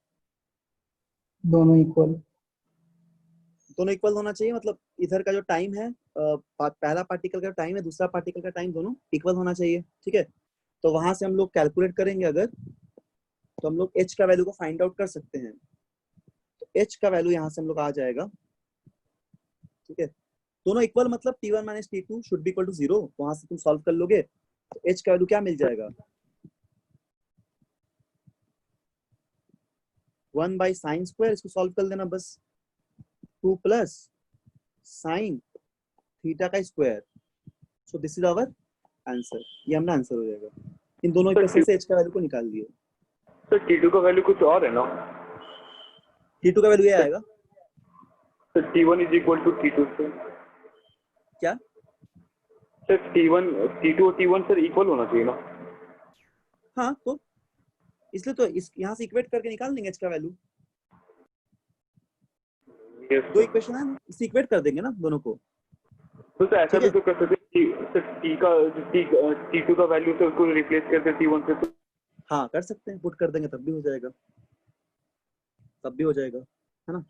दोनों इक्वल। दोनों इक्वल होना चाहिए, मतलब इधर का जो टाइम है, पहला पार्टिकल का टाइम है, दूसरा पार्टिकल का टाइम, दोनों इक्वल होना चाहिए, ठीक है। तो वहां से हम लोग कैलकुलेट करेंगे अगर, तो हम लोग h का वैल्यू को फाइंड आउट कर सकते हैं। तो h का वैल्यू यहाँ से हम लोग आ जाएगा, ठीक है। दोनों इक्वल मतलब T1 minus T2 should be equal to 0, वहां से तुम सॉल्व कर लोगे, तो h का वैल्यू क्या मिल जाएगा, 1/sin स्क्वायर, इसको सॉल्व कर लेना बस, 2 प्लस साइन थीटा का square. So this is our answer, ये हमने आंसर हो जाएगा। इन दोनों इक्वेशन से h का वैल्यू को निकाल दिए। सर T2 का वैल्यू कुछ और है ना, T2 का वैल्यू ये आएगा, sir T1 is equal to T2 से, क्या, सर T2 और T1 सर इक्वल होना चाहिए ना। हाँ, तो इसलिए तो इस यहाँ से इक्वेट करके निकाल देंगे h का वैल्यू, यस दो इक्वेशन है, इसे इक्वेट कर देंगे ना दोनों को। तो सर ऐसा भी तो कर सकते हैं, सर T2 का वैल्यू से उसको रिप्लेस करके T1 से, तो हाँ कर सकते हैं, पुट कर देंगे तब भी हो जाएगा, तब भी हो जाएगा, है ना।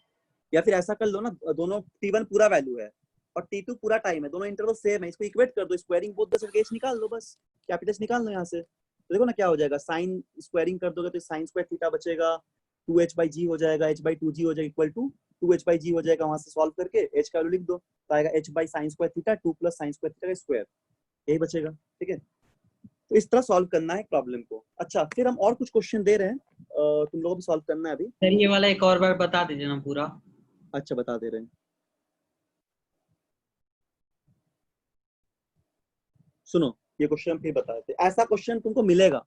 या फिर ऐसा कर लो ना, दोनों T1 पूरा वैल्यू है और T2 पूरा टाइम है, दोनों इंटरवल सेम है, इसको इक्वेट कर दो, स्क्वायरिंग बोथ द साइड निकाल दो, बस कैपिटल निकाल लो यहाँ से। तो देखो ना क्या हो जाएगा, साइन स्क्वायरिंग कर दोगे तो साइन स्क्वायर थीटा बचेगा, 2h/g हो जाएगा, h/2g हो जाएगा इक्वल टू 2h/g हो जाएगा, वहां से सॉल्व करके h का वैल्यू लिख दो, तो आएगा h/sin square theta 2 plus sin square theta का स्क्वायर, यही बचेगा, ठीक है। तो इस तरह सॉल्व करना है प्रॉब्लम को। अच्छा, फिर हम और कुछ क्वेश्चन दे रहे हैं, तुम लोगों को भी सॉल्व करना है अभी। सर ये वाला एक और बार बता दीजिए ना पूरा। अच्छा, बता दे रहे हैं, सुनो। ये क्वेश्चन हम फिर बता देते हैं। ऐसा क्वेश्चन तुमको मिलेगा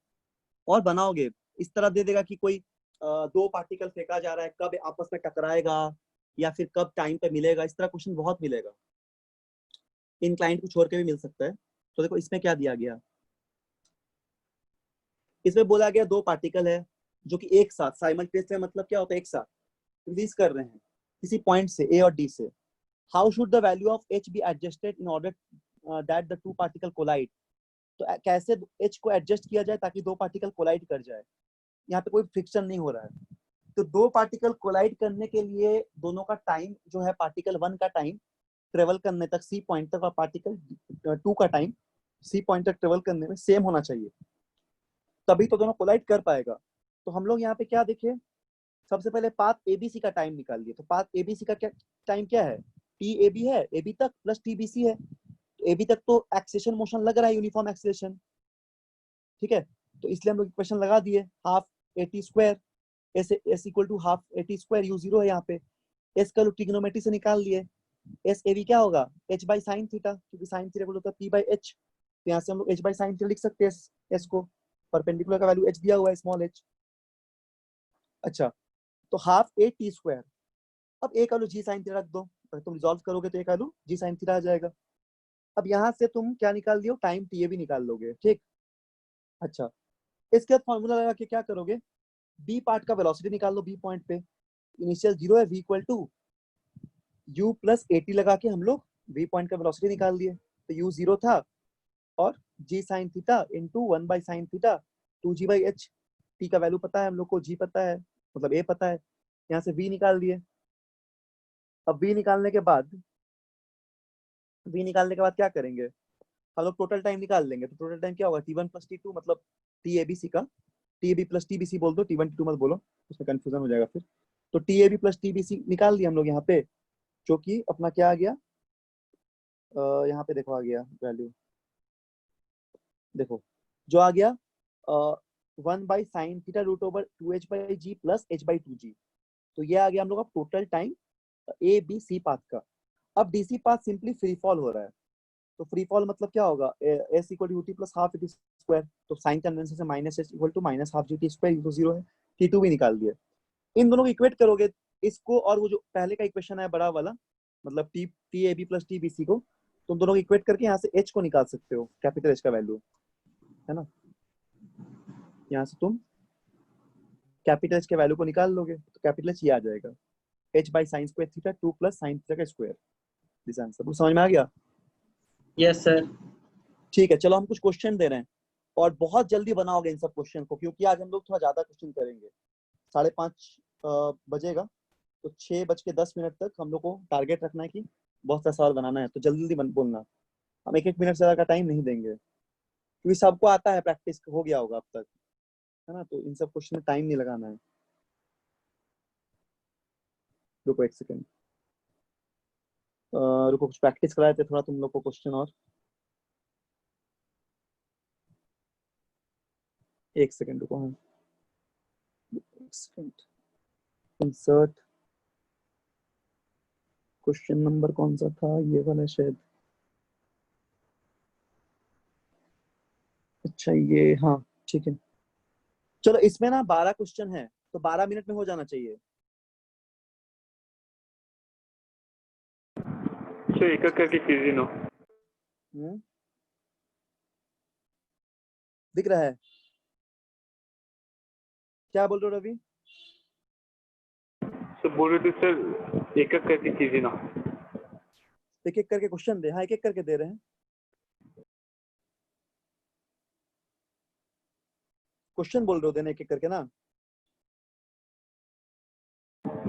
और बनाओगे, इस तरह दे देगा कि कोई दो पार्टिकल फेंका जा रहा है, कब आपस में टकराएगा या फिर कब टाइम पे मिलेगा, इस तरह क्वेश्चन बहुत मिलेगा। इन क्लाइंट को छोड़ के भी मिल सकता है। तो देखो इसमें क्या दिया गया, इसमें बोला गया दो पार्टिकल है जो कि एक साथ साइमल्टेनियसली, मतलब क्या होता है, एक साथ रिलीज कर रहे हैं किसी पॉइंट से ए और डी से। How should the value of h be adjusted in order that the two particle collide. तो कैसे एच को एडजस्ट किया जाए ताकि दो पार्टिकल कोलाइड कर जाए। यहाँ पे कोई फ्रिक्शन नहीं हो रहा है। तो दो पार्टिकल कोलाइड करने के लिए दोनों का टाइम जो है, पार्टिकल 1 का टाइम ट्रेवल करने तक सी पॉइंट तक और पार्टिकल 2 का टाइम सी पॉइंट तक ट्रेवल करने में सेम होना चाहिए, तभी तो दोनों कोलाइड कर पाएगा। तो हम लोग यहाँ पे क्या देखे, सबसे पहले पाथ एबीसी का टाइम निकाल लिए। तो पाथ एबीसी का क्या टाइम क्या है, टी ए बी है, ए बी तक प्लस टी बी सी है। ए बी तक तो एक्सेलेरेशन मोशन लग रहा है, यूनिफॉर्म एक्सेलेरेशन, ठीक है। तो इसलिए हम लोग इक्वेशन लगा दिए, half a t square s equal to half a t square, u zero है यहाँ पे। एस का ट्रिग्नोमेट्री से निकाल लिए, एस ए बी क्या होगा, एच बाई साइन थीटा, क्योंकि साइन थीटा होता है पी बाई एच। तो यहाँ से हम लोग एच बाई साइन थीटा लिख सकते हैं एस को, परपेंडिकुलर का वैल्यू एच दिया हुआ है, स्मॉल एच। अच्छा, तो हाफ ए टी स्क्वायर, अब ए का वैल्यू जी साइन थीटा रख दो, अगर तुम रिजॉल्व करोगे तो ए का वैल्यू जी साइन थीटा आ जाएगा। अब यहाँ से तुम क्या निकाल दियो, टाइम टी ए भी निकाल लोगे, ठीक। अच्छा, इसके बाद फॉर्मूला लगा के क्या करोगे, बी पार्ट का वेलोसिटी निकाल लो, बी पॉइंट पे इनिशियल जीरो है, v equal to u plus a t लगा के हम लोग v पॉइंट का वेलोसिटी निकाल दिए। तो u जीरो था और g sine theta into 1 by sine theta 2g by H. t का वैल्यू पता है हम लोग को, g पता है, मतलब a पता है, यहाँ से v निकाल दिए। अब v निकालने के बाद क्या करेंगे, हम लोग टोटल टाइम निकाल लेंगे। तो टोटल टाइम क्या होगा, t1 प्लस t2, मतलब tabc का, tab प्लस tbc बोल दो, t1 t2 मत बोलो, उसमें कंफ्यूजन हो जाएगा फिर। तो tab प्लस tbc निकाल दिया हम लोग यहाँ पे, जो कि अपना क्या आ गया, यहाँ पे देखो आ गया वैल्यू, देखो जो आ गया 1 by sine theta root over 2h by g plus h by 2g। तो ये आ गया हम लोग का total time A B C path का। अब DC path simply free fall हो रहा है, तो फ्री फॉल मतलब क्या होगा, s equal to t plus half t square. तो साइन कन्वेंशन से minus s equal to minus half g t square, तो जीरो है, टी टू भी निकाल दिया। इन दोनों को इक्वेट करोगे इसको, और वो जो पहले का इक्वेशन है बड़ा वाला, मतलब t t A B plus t B C को, तुम दोनों को इक्वेट करके यहाँ से एच को निकाल सकते हो, कैपिटल एच का वैल्यू है ना। यहाँ से तुम कैपिटल एच के वैल्यू को निकाल लोगे तो कैपिटल एच ये आ जाएगा, H by sine square theta 2 plus sine theta का स्क्वायर। दिस आंसर समझ में आ गया। Yes sir. ठीक है, चलो हम कुछ क्वेश्चन दे रहे हैं और बहुत जल्दी बनाओगे इन सब क्वेश्चन को, क्योंकि आज हम लोग थोड़ा ज्यादा क्वेश्चन करेंगे। 5:30 बजेगा, तो 6:10 तक हम लोग को टारगेट रखना है कि बहुत सा सवाल बनाना है। तो जल्दी जल्दी बोलना, हम 1-1 मिनट से ज्यादा का टाइम नहीं देंगे, क्योंकि सबको आता है, प्रैक्टिस हो गया होगा अब तक, है ना। तो इन सब क्वेश्चन में टाइम नहीं लगाना है। रुको एक सेकेंड, रुको कुछ प्रैक्टिस कराए थे थोड़ा तुम लोग को क्वेश्चन, और एक सेकेंड रुको। हाँ, एक सेकेंड, इंसर्ट क्वेश्चन नंबर कौन सा था, ये वाला शायद। अच्छा ये, हाँ ठीक है। चलो इसमें ना 12 क्वेश्चन है, तो 12 मिनट में हो जाना चाहिए। सर एक एक करके कीजिए ना। दिख रहा है, क्या बोल रहे हो रवि। सर बोल रहे थे सर एक एक करके कीजिए ना। एक एक करके क्वेश्चन दे, हाँ एक एक करके दे रहे हैं। क्वेश्चन बोल रहे हो देने एक एक करके ना,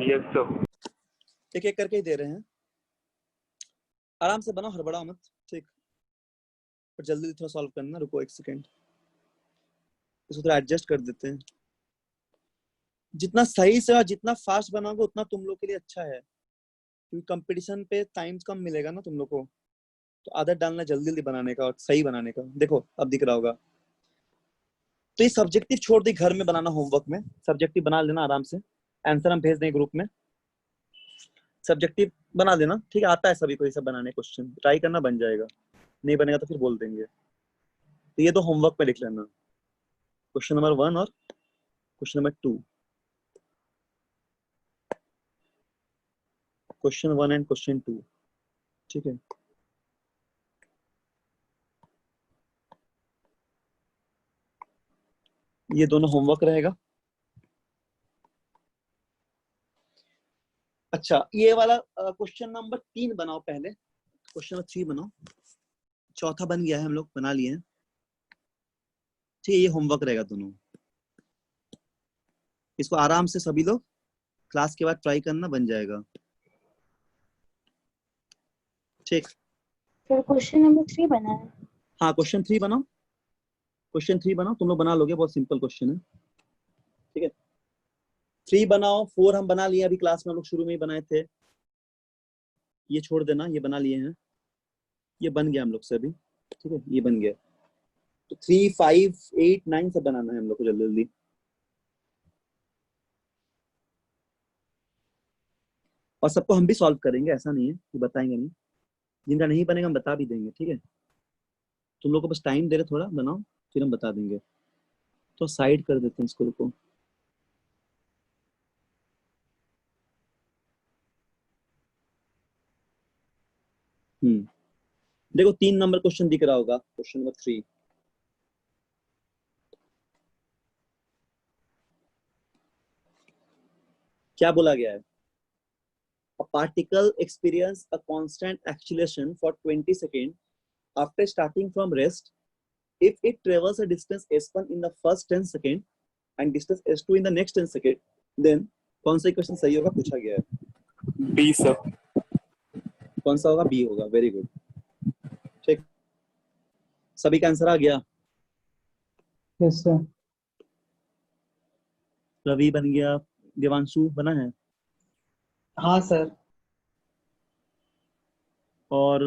यस सर। एक एक करके ही दे रहे हैं। आराम से बनाओ, हड़बड़ाओ मत, ठीक। और जल्दी थोड़ा सॉल्व करना, रुको एक सेकेंड, इसको थोड़ा एडजस्ट कर देते हैं। जितना सही से और जितना फास्ट बनाओगे उतना तुम लोग के लिए अच्छा है, क्योंकि कंपटीशन पे टाइम कम मिलेगा ना तुम लोग को। तो आदत डालना जल्दी जल्दी बनाने का और सही बनाने का। देखो अब दिख रहा होगा, तो ये सब्जेक्टिव छोड़ दी, घर में बनाना होमवर्क में, सब्जेक्टिव बना लेना आराम से, आंसर हम भेज देंगे ग्रुप में, सब्जेक्टिव बना लेना, ठीक है। आता है सभी को ये सब बनाने, क्वेश्चन ट्राई करना, बन जाएगा, नहीं बनेगा तो फिर बोल देंगे। तो ये तो होमवर्क में लिख लेना, क्वेश्चन नंबर 1 और question number 2, question 1 and question 2, ठीक है। ये दोनों होमवर्क रहेगा। अच्छा, ये वाला क्वेश्चन नंबर 3 बनाओ पहले, क्वेश्चन नंबर 3 बनाओ, चौथा बन गया है, हम लोग बना लिए हैं, ठीक है। ये होमवर्क रहेगा दोनों, इसको आराम से सभी लोग क्लास के बाद ट्राई करना, बन जाएगा, ठीक। फिर क्वेश्चन नंबर 3 बना है। हाँ, क्वेश्चन 3 बनाओ, क्वेश्चन 3 बनाओ, तुम लोग बना लोगे, बहुत सिंपल क्वेश्चन है, ठीक है। 3 बनाओ, 4 हम बना लिए अभी क्लास में, हम लोग शुरू में ही बनाए थे, ये छोड़ देना, ये बना लिए हैं, ये बन गया हम लोग से अभी, ठीक है, ये बन गया। तो 3, 5, 8, 9 सब बनाना है हम लोग को जल्दी जल्दी। और सबको हम भी सॉल्व करेंगे, ऐसा नहीं है कि बताएंगे नहीं, जिनका नहीं बनेगा हम बता भी देंगे, ठीक है। तुम लोग को बस टाइम दे रहे, थोड़ा बनाओ, फिर हम बता देंगे। तो साइड कर देते हैं इसको, रुको। देखो 3 नंबर क्वेश्चन दिख रहा होगा, क्वेश्चन नंबर 3, क्या बोला गया है? A particle experience a constant acceleration for 20 seconds after starting from rest. If it travels a distance s1 in the first 10 seconds and distance s2 in the next 10 seconds, then कौन सा इक्वेशन सही होगा पूछा गया है? B sir. कौन सा होगा? बी होगा, वेरी गुड, ठीक। सभी का आंसर आ गया? Yes sir. रवि बन गया, देवांशु बना है, हाँ सर। और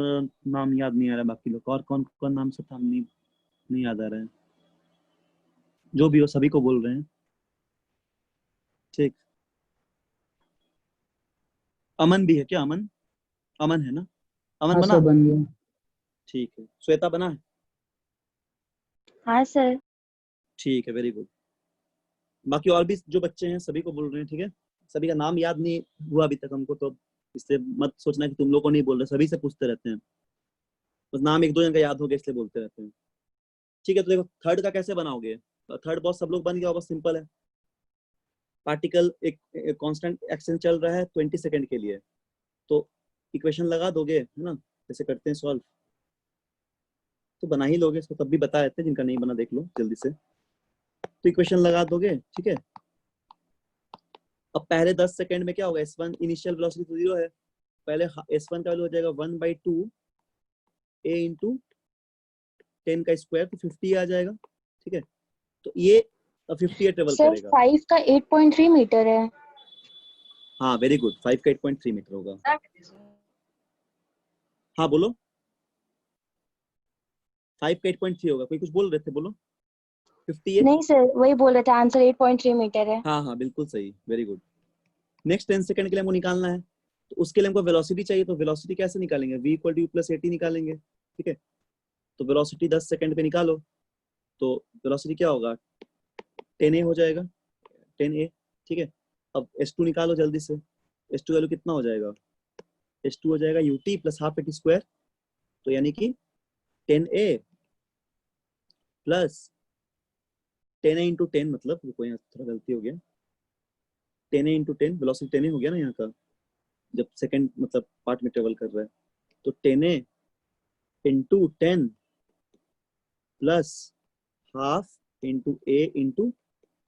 नाम याद नहीं आ रहा बाकी लोग, और कौन कौन नाम से था, नहीं याद आ रहा है, जो भी हो सभी को बोल रहे हैं, ठीक। अमन भी है क्या? अमन, अमन है ना? अमन हाँ बना? सर, बन गया। ठीक है। श्वेता बना है? हाँ सर। ठीक है, वेरी गुड। बाकी और भी जो बच्चे हैं सभी को बोल रहे हैं, ठीक है। सभी का नाम याद नहीं हुआ अभी तक हमको, तो इससे मत सोचना कि तुम लोग को नहीं बोल रहे, सभी से पूछते रहते हैं, बस नाम 1-2 जन का याद हो गया इसलिए बोलते रहते हैं, ठीक है। तो देखो थर्ड का कैसे बनाओगे? थर्ड बहुत सब लोग बन गया होगा, सिंपल है। पार्टिकल एक कांस्टेंट एक्शन चल रहा है 20 सेकंड के लिए, तो इक्वेशन लगा दोगे, है ना, जैसे करते हैं सॉल्व, तो बना ही लोगे इसको, तब भी बता देते हैं, जिनका नहीं बना देख लो जल्दी से। तो इक्वेशन लगा दोगे, ठीक है। अब पहले 10 सेकंड में क्या होगा? s1 इनिशियल वेलोसिटी तो 0 है, पहले s1 का वैल्यू हो जाएगा 1/2 a इंटू 10 का स्क्वायर, तो 50 आ जाएगा, ठीक है। तो ये 50 ट्रेवल सर करेगा। 5 का 8.3 मीटर है। हाँ वेरी गुड, 5 का 8.3 मीटर होगा। हाँ बोलो, 5 का 8.3 होगा, कोई कुछ बोल रहे थे, बोलो। 58। नहीं सर, वही बोल रहे थे, आंसर 8.3 मीटर है। हाँ हाँ बिल्कुल सही, वेरी गुड। नेक्स्ट 10 सेकंड के लिए हमको निकालना है, तो उसके लिए हमको वेलोसिटी चाहिए, तो वेलोसिटी कैसे निकालेंगे? v = u + at निकालेंगे, ठीक है। तो वेलोसिटी 10 सेकंड पे निकालो, तो वेलोसिटी क्या होगा? 10a हो जाएगा, 10a, ठीक है। अब s2 निकालो जल्दी से, s2 वैल्यू कितना हो जाएगा? s2 हो जाएगा ut + ½ at स्क्वायर, तो यानी कि 10a प्लस 10a × 10, मतलब रुको यहाँ थोड़ा गलती हो गया, 10a × 10, वेलोसिटी 10a हो गया ना यहाँ का, जब सेकंड मतलब पार्ट में ट्रेवल कर रहा है, तो 10a × 10 प्लस ½ × a ×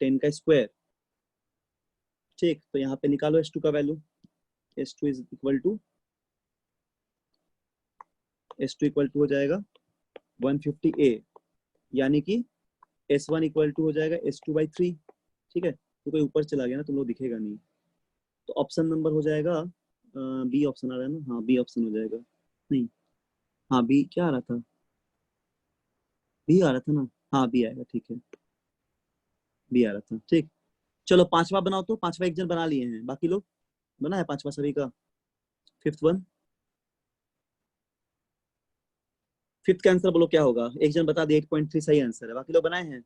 10 का स्क्वायर, ठीक। तो यहाँ पे निकालो s2 का वैल्यू, s2 इक्वल टू हो जाएगा 150a, यानी कि s1 इक्वल टू हो जाएगा s2/3, ठीक है। तो कोई ऊपर चला गया ना, तुम लोग दिखेगा नहीं, तो ऑप्शन नंबर हो जाएगा बी ऑप्शन आ रहा है ना, हाँ बी ऑप्शन हो जाएगा, नहीं हाँ बी क्या आ रहा था, बी आ रहा था ना, हाँ बी आएगा, ठीक है। बी आ रहा था। ठीक, चलो पांचवा बनाओ। तो पांचवा एक जन बना लिए हैं, बाकी लोग बना है पांचवा सभी का? फिफ्थ वन, फिफ्थ का आंसर बोलो क्या होगा? एक जन बता दे 8.3 सही आंसर है, बाकी लोग बनाए हैं?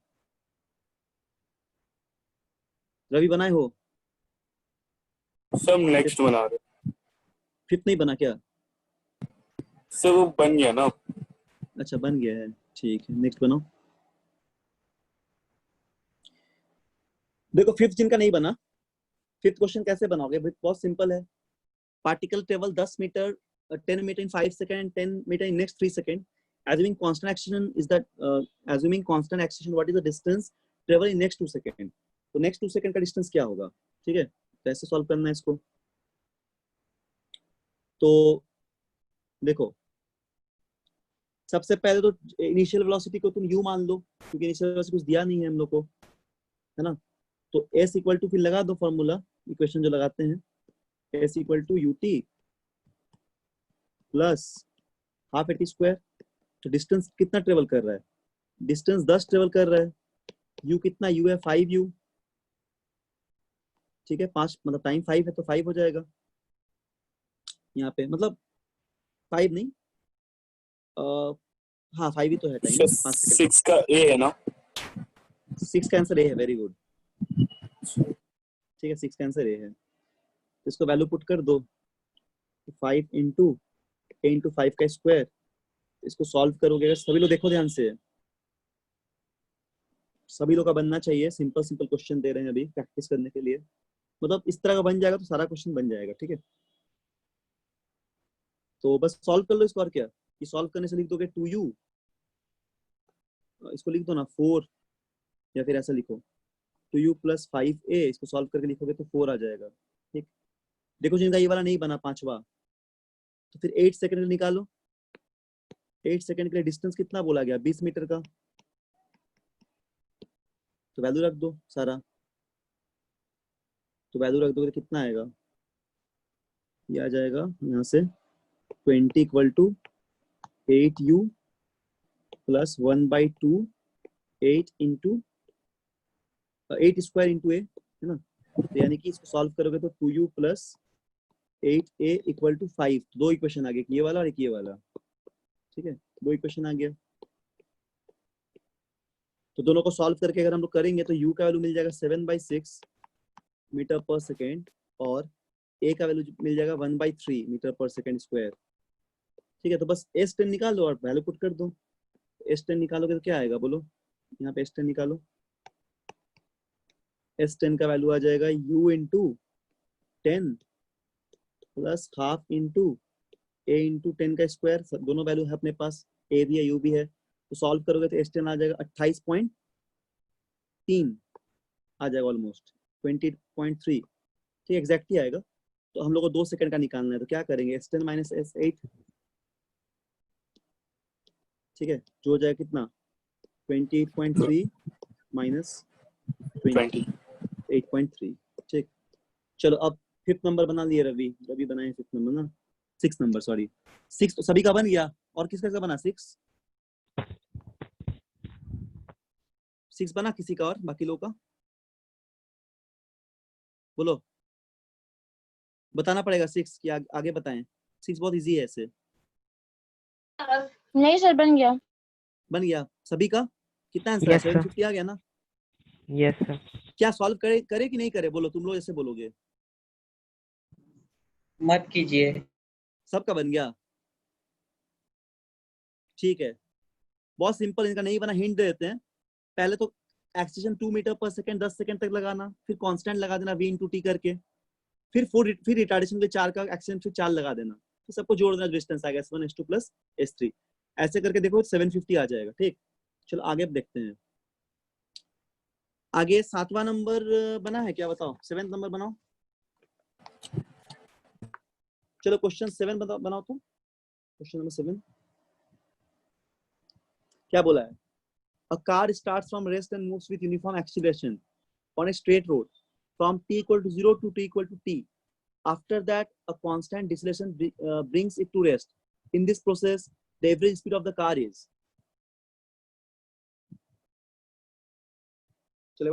रवि बनाए हो? सब नेक्स्ट बना रहे। फिफ्थ नहीं बना क्या? सर वो बन गया ना। अच्छा बन गया है, ठीक है नेक्स्ट बनाओ। देखो फिफ्थ जिनका नहीं बना, फिफ्थ क्वेश्चन कैसे बनाओगे? बहुत सिंपल है। Particle travel 10 meter 10 meter in 5 second, 10 meter in next 3 second, assuming constant acceleration is that assuming constant acceleration, what is the distance travel in next 2 second? तो नेक्स्ट 2 सेकंड का डिस्टेंस क्या होगा? ठीक है, कैसे सॉल्व करना है इसको? तो देखो सबसे पहले तो इनिशियल वेलोसिटी को तुम u मान लो, क्योंकि इनिशियल वेलोसिटी कुछ दिया नहीं है हम लोग को, है ना? तो s इक्वल टू फिर लगा दो फॉर्मूला, इक्वेशन जो लगाते हैं, s equal to ut plus half a t square. तो डिस्टेंस कितना ट्रेवल कर रहा है? डिस्टेंस 10 ट्रेवल कर रहा है। u कितना? u है 5u, ठीक है 5 मतलब टाइम 5 है तो 5 हो जाएगा यहाँ पे, मतलब 5 नहीं हाँ 5 ही तो है टाइम, 5 सेकंड। 6 का ए है ना? 6 का आंसर ए है, वेरी गुड। ठीक है 6 का आंसर ए है, तो इसको वैल्यू पुट कर दो। 5 इंटू ए इंटू 5 का स्क्वायर, इसको सॉल्व करोगे अगर सभी लोग देखो ध्यान से, सभी लोग का बनना चाहिए। सिंपल सिंपल क्वेश्चन दे रहे हैं अभी प्रैक्टिस करने के लिए, मतलब इस तरह का बन जाएगा तो सारा क्वेश्चन बन जाएगा। ठीक है, तो बस सॉल्व कर लो इसको। और क्या, ये सॉल्व करने से लिख दोगे 2u, इसको लिख दो ना 4, या फिर ऐसा लिखो 2u प्लस 5a, इसको सॉल्व करके लिखोगे तो 4 आ जाएगा। ठीक, देखो जिनका ये वाला नहीं बना पांचवा, तो फिर 8 सेकंड निकालो। 8 सेकंड के लिए डिस्टेंस कितना बोला गया? 20 मीटर का, तो वैल्यू रख दो सारा। तो वैल्यू रख दोगे तो कितना आएगा? ये आ जाएगा यहाँ से 20 equal to 8u plus 1/2 8 into 8 square into A, है ना? तो यानी कि इसको सॉल्व करोगे तो 2u plus 8a equal to 5। दो इक्वेशन आ गया, ये वाला और एक ये वाला। ठीक है, दो इक्वेशन आ गया। तो दोनों को सॉल्व करके अगर हम लोग करेंगे तो u का वैल्यू मिल जाएगा 7/6 मीटर पर सेकेंड, और a का वैल्यू मिल जाएगा 1/3 मीटर पर सेकेंड स्क्वायर। ठीक है, तो बस s10 निकाल लो और वैल्यू पुट कर दो। s10 निकालोगे तो क्या आएगा बोलो? यहाँ पे s10 निकालो, s10 का वैल्यू आ जाएगा u into 10 plus half into a into 10 का स्क्वायर। दोनों वैल्यू है अपने पास, a भी है u भी है, तो सॉल्व करोगे तो s10 आ जाएगा 28.3 आ जाएगा, ऑलमोस्ट 20.3। ठीक, एग्जैक्ट ही आएगा। तो हम लोग को 2 सेकंड का निकालना है, तो क्या करेंगे? s10 माइनस s8, ठीक है, जो हो जाएगा कितना? 28.3 माइनस 28.3। ठीक, चलो अब फिफ्थ नंबर बना लिए रवि, रवि बनाए फिफ्थ नंबर ना, 6 नंबर सॉरी। 6 तो सभी का बन गया, और किसका बना? 6 बना किसी का, और बाकी लोगों का बोलो, बताना पड़ेगा 6 की, आगे बताएं। 6 बहुत इजी है ऐसे। नहीं सर, बन गया। बन गया सभी का? कितना आंसर है? Yes, sir. 750 आ गया ना? Yes, sir. क्या सॉल्व करे करे कि नहीं करे? बोलो, तुम लोग जैसे बोलोगे। मत कीजिए। सबका बन गया? ठीक है, बहुत सिंपल। इनका नहीं बना, हिंट दे देते हैं। पहले तो एक्सीलरेशन 2 मीटर पर सेकंड 10 सेकंड तक लगाना, फिर कांस्टेंट लगा देना v × t करके, फिर रिटार्डेशन के 4 का एक्सीलरेशन फिर 4 लगा देना, फिर सबको जोड़ देना, डिस्टेंस आ गया s1 s2 प्लस s3। ऐसे करके देखो 750 आ जाएगा। ठीक, चलो आगे देखते हैं। आगे 7वां नंबर बना है क्या? बताओ 7th नंबर बनाओ। चलो क्वेश्चन 7 बनाओ। तो क्वेश्चन नंबर 7 क्या बोला है? A car starts from rest and moves with uniform acceleration on a straight road from t equal to 0 to t equal to t. After that, a constant deceleration brings it to rest. In this process, the average speed of the car is. चलो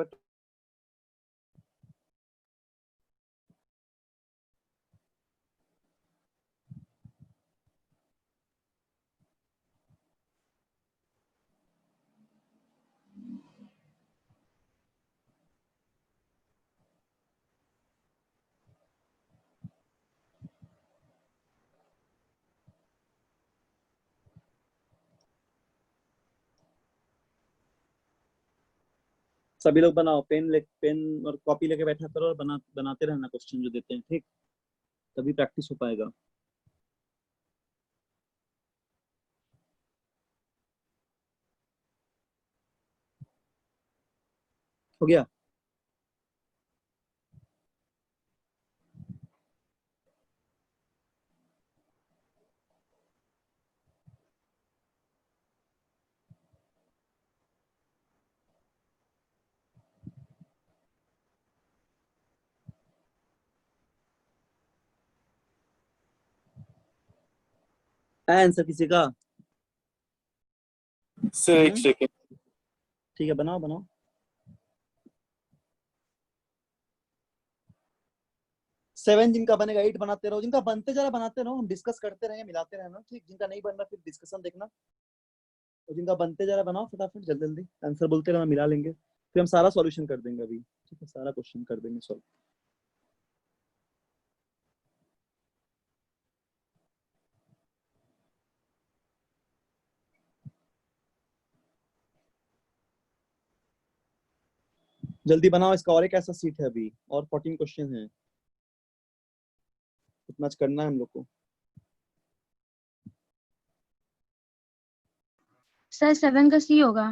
सभी लोग बनाओ, पेन और कॉपी लेके बैठा करो और बनाते रहना क्वेश्चन जो देते हैं, ठीक, तभी प्रैक्टिस हो पाएगा। हो गया? आंसर किसी का? सर एक सेकेंड। ठीक है, बनाओ बनाओ। सेवन जिनका बनेगा 8 बनाते रहो, जिनका बनते जरा बनाते रहो, हम डिस्कस करते रहेंगे, मिलाते रहना, ठीक। जिनका नहीं बन रहा फिर डिस्कशन देखना, और जिनका बनते जरा बनाओ फटाफट, जल्दी जल्दी आंसर बोलते रहना, मिला लेंगे, फिर हम सारा सॉल्यूशन कर देंगे अभी, ठीक है, सारा क्वेश्चन कर देंगे सॉल्व। जल्दी बनाओ, इसका और एक ऐसा सीट है अभी, और 14 क्वेश्चन है, इतना करना है हम लोग को। सर 7 का सी होगा।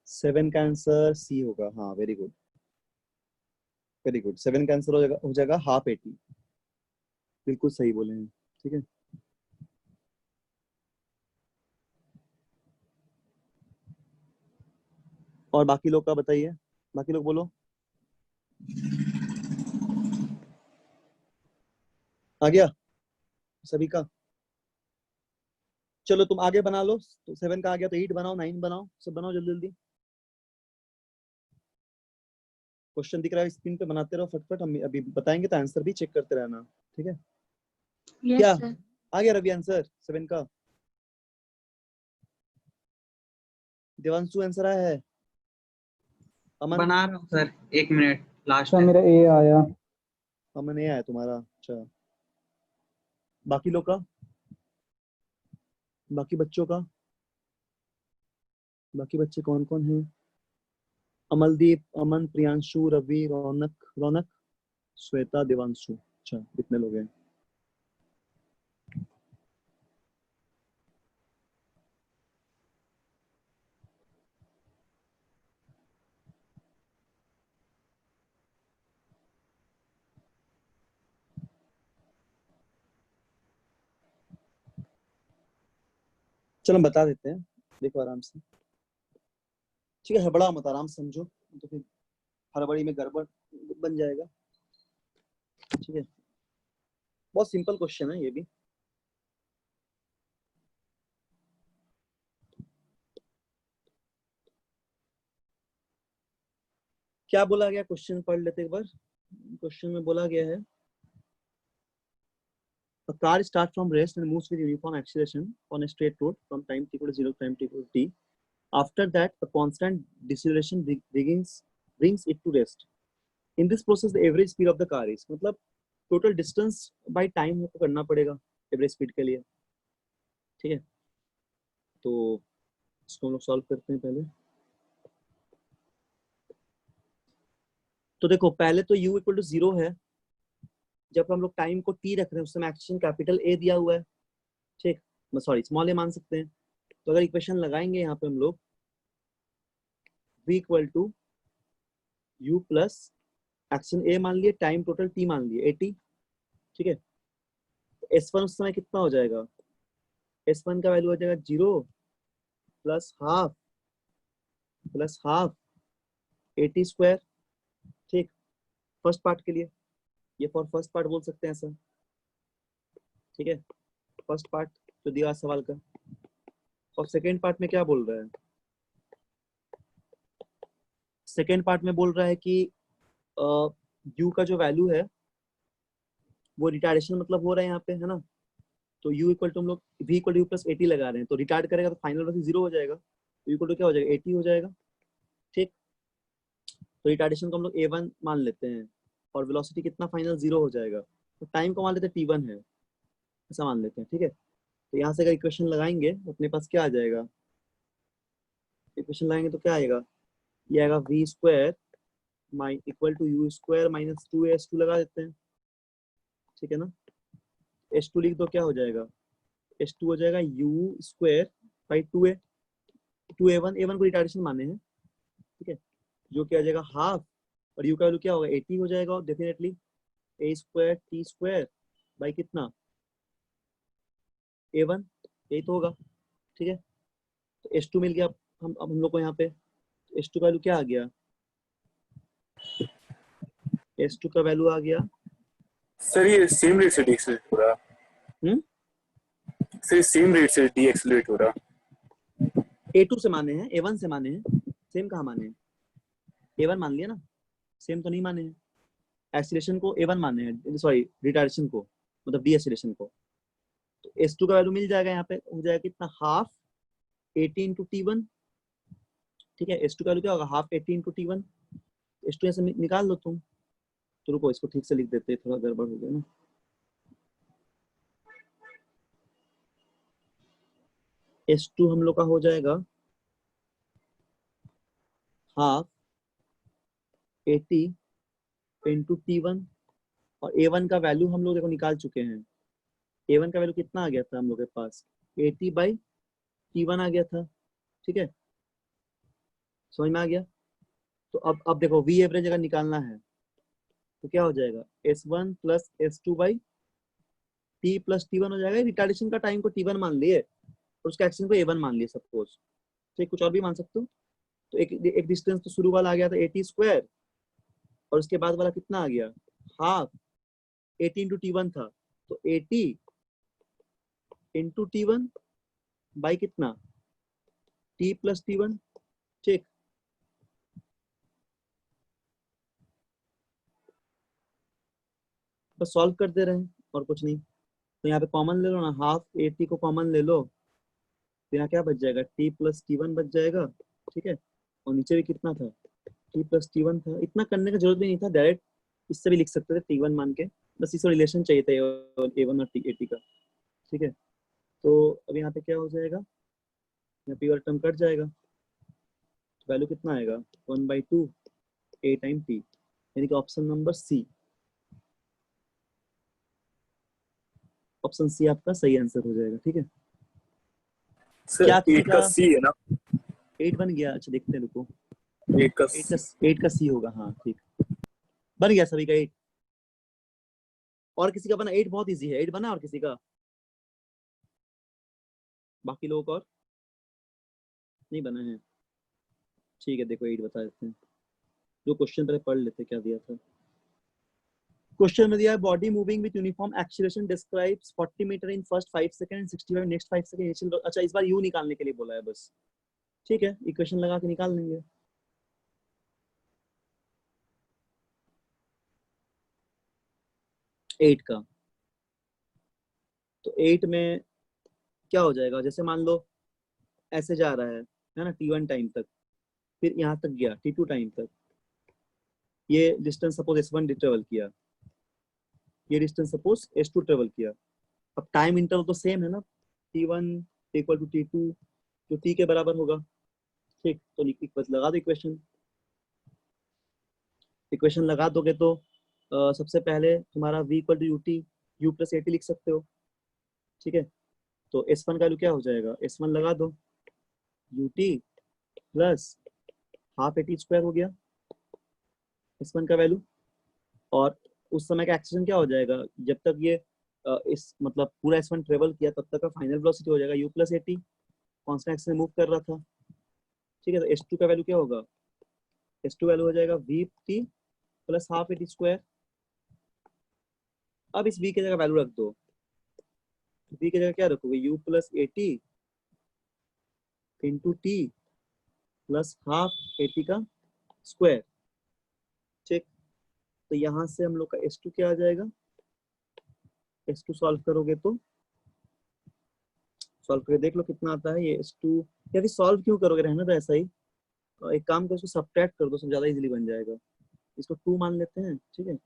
7 का आंसर सी होगा, हाँ वेरी गुड वेरी गुड। 7 का आंसर हो जाएगा हाफ 80, बिल्कुल सही बोले हैं, ठीक है। और बाकी लोग का बताइए, बाकी लोग बोलो। आ गया सभी का? चलो तुम आगे बना लो, तो 7 का आ गया तो 8 बनाओ, 9 बनाओ, सब बनाओ जल्दी जल्दी। क्वेश्चन दिख रहा है स्क्रीन पे, बनाते रहो फटफट, हम अभी बताएंगे तो आंसर भी चेक करते रहना, ठीक है। क्या यस सर। आ गया रवि आंसर 7 का? देवांशु आंसर आया है? अमन? बना रहा हूँ सर, 1 मिनट लास्ट सर है। मेरा ए आया। अमन ये आया तुम्हारा, अच्छा। बाकी लोग का, बाकी बच्चों का, बाकी बच्चे कौन कौन हैं? अमलदीप, अमन, प्रियांशु, रवि, रौनक, श्वेता, देवांशु, अच्छा कितने लोग हैं? चलो हम बता देते हैं, देखो आराम से, ठीक है, हड़बड़ा मत, आराम से समझो, तो फिर हड़बड़ी में गड़बड़ बन जाएगा, ठीक है। बहुत सिंपल क्वेश्चन है ये भी। क्या बोला गया, क्वेश्चन पढ़ लेते एक बार। क्वेश्चन में बोला गया है, a car starts from rest and moves with uniform acceleration on a straight road from time t equal to 0 to time t equal to t. After that, a constant deceleration brings it to rest. In this process, the average speed of the car is, मतलब total distance by time को करना पड़ेगा average speed के लिए, ठीक है। तो इसको हम लोग सॉल्व करते हैं पहले। तो देखो पहले तो u इक्वल टू 0 है, जब हम लोग टाइम को t रख रहे हैं उस समय एक्शन कैपिटल A दिया हुआ है, ठीक, सॉरी स्मॉल a मान सकते हैं। तो अगर इक्वेशन लगाएंगे यहाँ पे हम लोग v equal to u plus action a मान लिए, टाइम टोटल t मान लिए 80, ठीक है। S1 उस समय कितना हो जाएगा? S1 का वैल्यू हो जाएगा 0 प्लस हाफ 80 स्क्वायर, ठीक, फर्स्ट पार्ट के लिए, ये फॉर फर्स्ट पार्ट बोल सकते हैं ऐसा, ठीक है, फर्स्ट पार्ट जो दिया सवाल का। और सेकेंड पार्ट में क्या बोल रहा है? सेकेंड पार्ट में बोल रहा है कि यू का जो वैल्यू है वो रिटार्डेशन मतलब हो रहा है यहाँ पे, है ना। तो u इक्वल टू हम लोग v equal to u plus 80 लगा रहे हैं, तो रिटार्ड करेगा तो फाइनल वैल्यू 0 हो जाएगा, तो इक्वल टू क्या हो जाएगा 80 हो जाएगा, ठीक। तो रिटार्डेशन को हम लोग a1 मान लेते हैं, और वेलोसिटी कितना फाइनल 0 हो जाएगा, तो टाइम को मान लेते हैं t1 है, ऐसा मान लेते हैं, ठीक है। तो यहाँ से अगर इक्वेशन लगाएंगे अपने पास क्या आ जाएगा, इक्वेशन लगाएंगे तो क्या आएगा, ये आएगा v square equal to u square minus 2a/2 लगा देते हैं, ठीक है ना। h2 लिख दो, क्या हो जाएगा, h2 हो जाएगा u square by 2a, 2a1, a1 को रिटार्डेशन माने हैं, ठीक है, जो क्या आ जाएगा हाफ, और u का वैल्यू क्या होगा 80 हो जाएगा, और definitely a square t square by कितना a1, यही तो होगा, ठीक है। तो h2 मिल गया हम लोग को यहाँ पे, h2 का वैल्यू क्या आ गया, h2 का वैल्यू आ गया, सर ये सेम रेट से डीएक्सेलरेट हो रहा। सर सेम रेट से डीएक्सेलरेट हो रहा। a2 से माने हैं, a1 से माने हैं, सेम कहाँ माने हैं, a1 मान लिया ना, सेम तो नहीं माने हैं, एक्सीलरेशन को a1 माने हैं, सॉरी रिटार्डेशन को, मतलब डी एक्सीलरेशन को। तो s2 का वैल्यू मिल जाएगा, यहाँ पे हो जाएगा कितना, हाफ 80 इंटू t1, ठीक है। s2 का वैल्यू क्या होगा, हाफ 80 इंटू t1, s2 ऐसे निकाल लो तुम, तो रुको इसको ठीक से लिख देते हैं, थोड़ा गड़बड़ हो गया ना। s2 हम लोग का हो जाएगा हाफ 80 इंटू t1, और a1 का वैल्यू हम लोग देखो निकाल चुके हैं, a1 का वैल्यू कितना आ गया था हम लोग के पास, 80 बाई t1 आ गया था, ठीक है, समझ में आ गया। तो अब देखो v एवरेज अगर निकालना है तो क्या हो जाएगा, s1 plus s2 by t plus t1 हो जाएगा, रिटार्डेशन का टाइम को t1 मान लिए और उसका एक्शन को a1 मान लिए सपोज, ठीक, कुछ और भी मान सकते हो। तो एक डिस्टेंस तो शुरू वाला आ गया था 80 स्क्वायर, और उसके बाद वाला कितना आ गया, हाफ 80 इंटू t1 था, तो 80 इंटू t1 बाई कितना t प्लस t1, ठीक। बस सॉल्व कर दे रहे हैं और कुछ नहीं। तो यहाँ पे कॉमन ले लो ना, हाफ 80 को कॉमन ले लो, तो यहाँ क्या बच जाएगा, t प्लस t1 बच जाएगा, ठीक है, और नीचे भी कितना था, t प्लस t1 था। इतना करने का जरूरत भी नहीं था, डायरेक्ट इससे भी लिख सकते थे t1 मान के, बस इसको रिलेशन चाहिए था a1 और t80 का, ठीक है। तो अब यहाँ पे क्या हो जाएगा, यहाँ पे टर्म कट जाएगा, वैल्यू कितना आएगा 1/2 a टाइम t, यानी कि option number C, option C आपका सही आंसर हो जाएगा, ठीक है। क्या सर 8 का सी है ना, 8 बन गया, अच्छा देखते हैं रुको, 8 का 8 का सी होगा, हाँ ठीक, बन गया सभी का 8, और किसी का बना 8, बहुत इजी है, 8 बना और किसी का, बाकी लोगों का और नहीं बना है, ठीक है, देखो 8 बता देते हैं, जो क्वेश्चन पहले पढ़ लेते क्या दिया था। क्वेश्चन में दिया है body moving with uniform acceleration describes 40 meter in first 5 second, 65 next 5 second initial, अच्छा इस बार यू निकालने के लिए बोला है बस, ठीक है, इक्वेशन लगा के निकाल लेंगे। एट का, तो 8 में क्या हो जाएगा, जैसे मान लो ऐसे जा रहा है ना t1 टाइम तक, फिर यहाँ तक गया t2 टाइम तक, ये डिस्टेंस सपोज s1 ट्रेवल किया, ये डिस्टेंस सपोज s2 ट्रेवल किया, अब टाइम इंटरवल तो सेम है ना, t1 इक्वल टू t2 जो t के बराबर होगा, ठीक, तो बस लगा दो इक्वेशन, इक्वेशन लगा दोगे तो सबसे पहले तुम्हारा v equal to ut u plus at लिख सकते हो, ठीक है। तो s1 का वैल्यू क्या हो जाएगा, s1 लगा दो ut प्लस हाफ 80 स्क्वायर हो गया s1 का वैल्यू, और उस समय का एक्सीलरेशन क्या हो जाएगा, जब तक ये इस मतलब पूरा s1 ट्रेवल किया तब तक का फाइनल वेलोसिटी हो जाएगा u प्लस 80, कांस्टेंट एक्सेस में मूव कर रहा था, ठीक है। तो s2 का वैल्यू क्या होगा, s2 वैल्यू हो जाएगा vt प्लस हाफ 80 स्क्वायर, अब इस v की जगह वैल्यू रख दो, v की जगह क्या रखोगे, u plus 80 into T plus half 80 का स्क्वायर, ठीक। तो यहाँ से हम लोग का s2 क्या आ जाएगा, s2 सॉल्व करोगे तो सॉल्व करके देख लो कितना आता है ये s2, या फिर सॉल्व क्यों करोगे, रहना तो ऐसा ही, एक काम करो इसको सब्ट्रैक्ट कर दो, सब ज्यादा इजीली बन जाएगा, इसको 2 मान लेते हैं, ठीक है,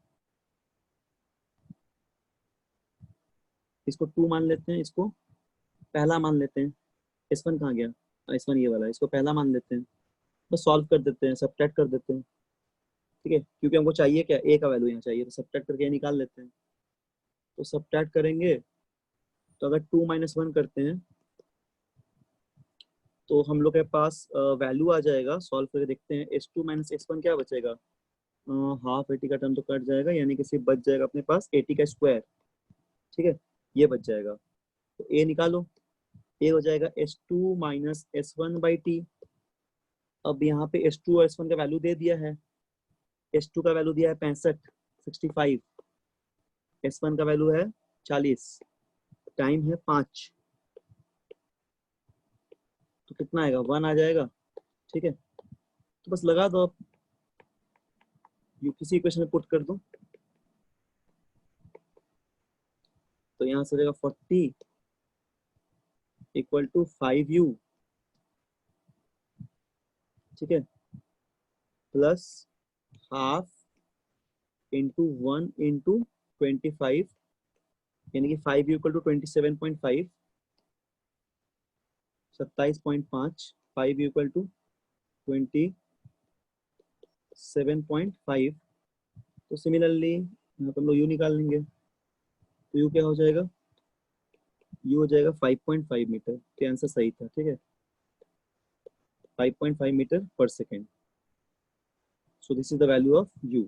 इसको 2 मान लेते हैं, इसको पहला मान लेते हैं, s1 कहाँ गया, s1 ये वाला, इसको पहला मान लेते हैं, बस सॉल्व कर देते हैं, सब्ट्रैक्ट कर देते हैं, ठीक है, क्योंकि हमको चाहिए क्या, ए का वैल्यू यहाँ चाहिए, तो सब्ट्रैक्ट करके निकाल लेते हैं। तो सब्ट्रैक्ट करेंगे तो अगर 2 - 1 करते हैं तो हम लोग के पास वैल्यू आ जाएगा, सॉल्व करके देखते हैं, S2 - S1 क्या बचेगा, हाफ 80 का टर्म तो कट जाएगा, यानी कि सिर्फ बच जाएगा अपने पास 80 का स्क्वायर, ठीक है, ये बच जाएगा। तो ए निकालो, ए हो जाएगा S2 - S1/t। अब यहाँ पे S2 और S1 का वैल्यू दे दिया है, S2 का वैल्यू दिया है 65, S1 का वैल्यू है 40, टाइम है 5, तो कितना आएगा, 1 आ जाएगा, ठीक है। तो बस लगा दो, आप किसी इक्वेशन में पुट कर दो, तो यहाँ से हो जाएगा 40 = 5u, ठीक है, प्लस हाफ इंटू 1 इंटू 25, यानी कि 5u = 27.5, 27.5, 5u = 27.5। तो सिमिलरली यहाँ पर हम लोग u निकाल लेंगे, तो u क्या हो जाएगा, u हो जाएगा 5.5 मीटर, तो आंसर सही था, ठीक है, 5.5 मीटर पर second. So this is the value of u।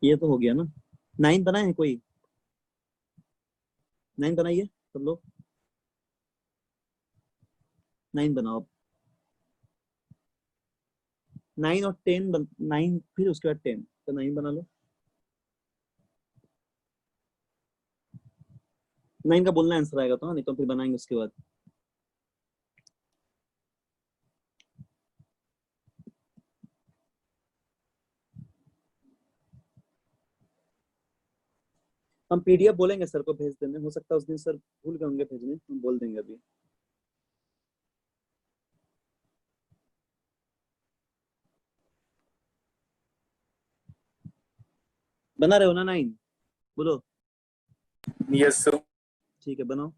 ये तो हो गया ना। 9 बनाए हैं कोई, 9 बनाइए सब लोग, 9 बनाओ, 9 और 10 9 फिर उसके बाद 10, तो 9 बना लो। 9 का बोलना आंसर आएगा तो, हाँ, नहीं तो फिर बनाएंगे उसके बाद। हम पीडीएफ बोलेंगे सर को भेज देने, हो सकता है उस दिन सर भूल गए होंगे भेजने, हम बोल देंगे अभी। बना रहे हो ना 9, बोलो। Yes sir. ठीक है, बनाओ,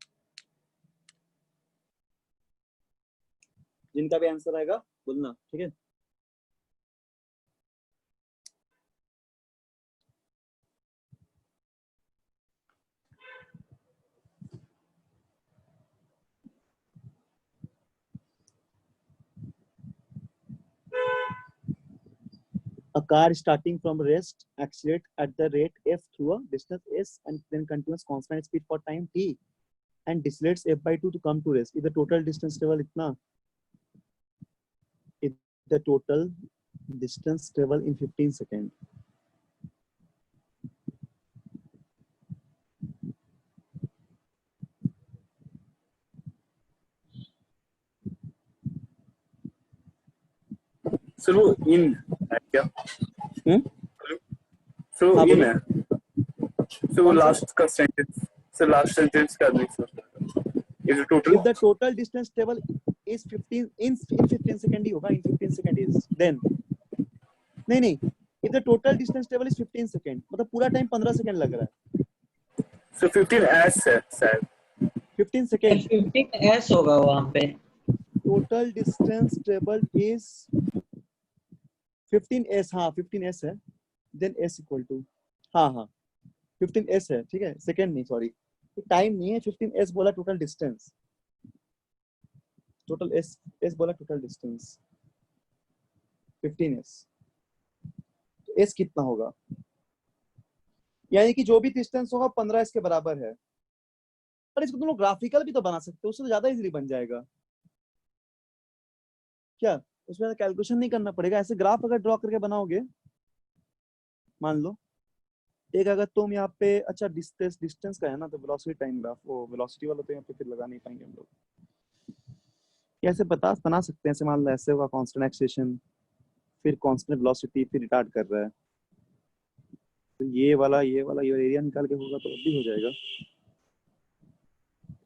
जिनका भी आंसर आएगा बोलना, ठीक है। A car starting from rest accelerate at the rate f through a distance s and then continuous constant speed for time t and decelerates f/2 to come to rest. If the total distance travel itna, if the total distance travel in 15 seconds. Sir वो इन है क्या? सर वो हाँ, इन बोलो। है, सर वो कौन सा? लास्ट का सेंटेंस, सर लास्ट सेंटेंस का नहीं sir, is total If the total distance travel is 15 in 15 second ही होगा, in 15 second is then नहीं if the total distance travel is 15 second, मतलब पूरा टाइम 15 सेकंड लग रहा है। सर 15 एस है शायद, 15 सेकंड 15s होगा वहां पे। total distance travel is 15s, हाँ 15s है, then s equal to, हाँ 15s है, ठीक है, सेकंड नहीं, सॉरी टाइम नहीं है, 15s बोला टोटल डिस्टेंस, टोटल s बोला टोटल डिस्टेंस 15s, तो s कितना होगा, यानी कि जो भी डिस्टेंस होगा 15s के बराबर है। पर इसको तुम लोग ग्राफिकल भी तो बना सकते हो, उससे तो ज्यादा इजीली बन जाएगा क्या, उसमें कैलकुलेशन नहीं करना पड़ेगा। ऐसे ग्राफ अगर ड्रॉ करके बनाओगे, मान लो एक अगर तुम यहाँ पे, अच्छा डिस्टेंस का है ना, तो वेलोसिटी टाइम ग्राफ, वो वेलोसिटी वाला तो यहाँ पे फिर लगा नहीं पाएंगे हम लोग। कैसे बना सकते हैं, ऐसे मान लो ऐसे होगा कांस्टेंट एक्सेलेरेशन, फिर कांस्टेंट वेलोसिटी, फिर रिटार्ड कर रहा है, तो ये वाला ये एरिया निकाल के होगा तो भी हो जाएगा।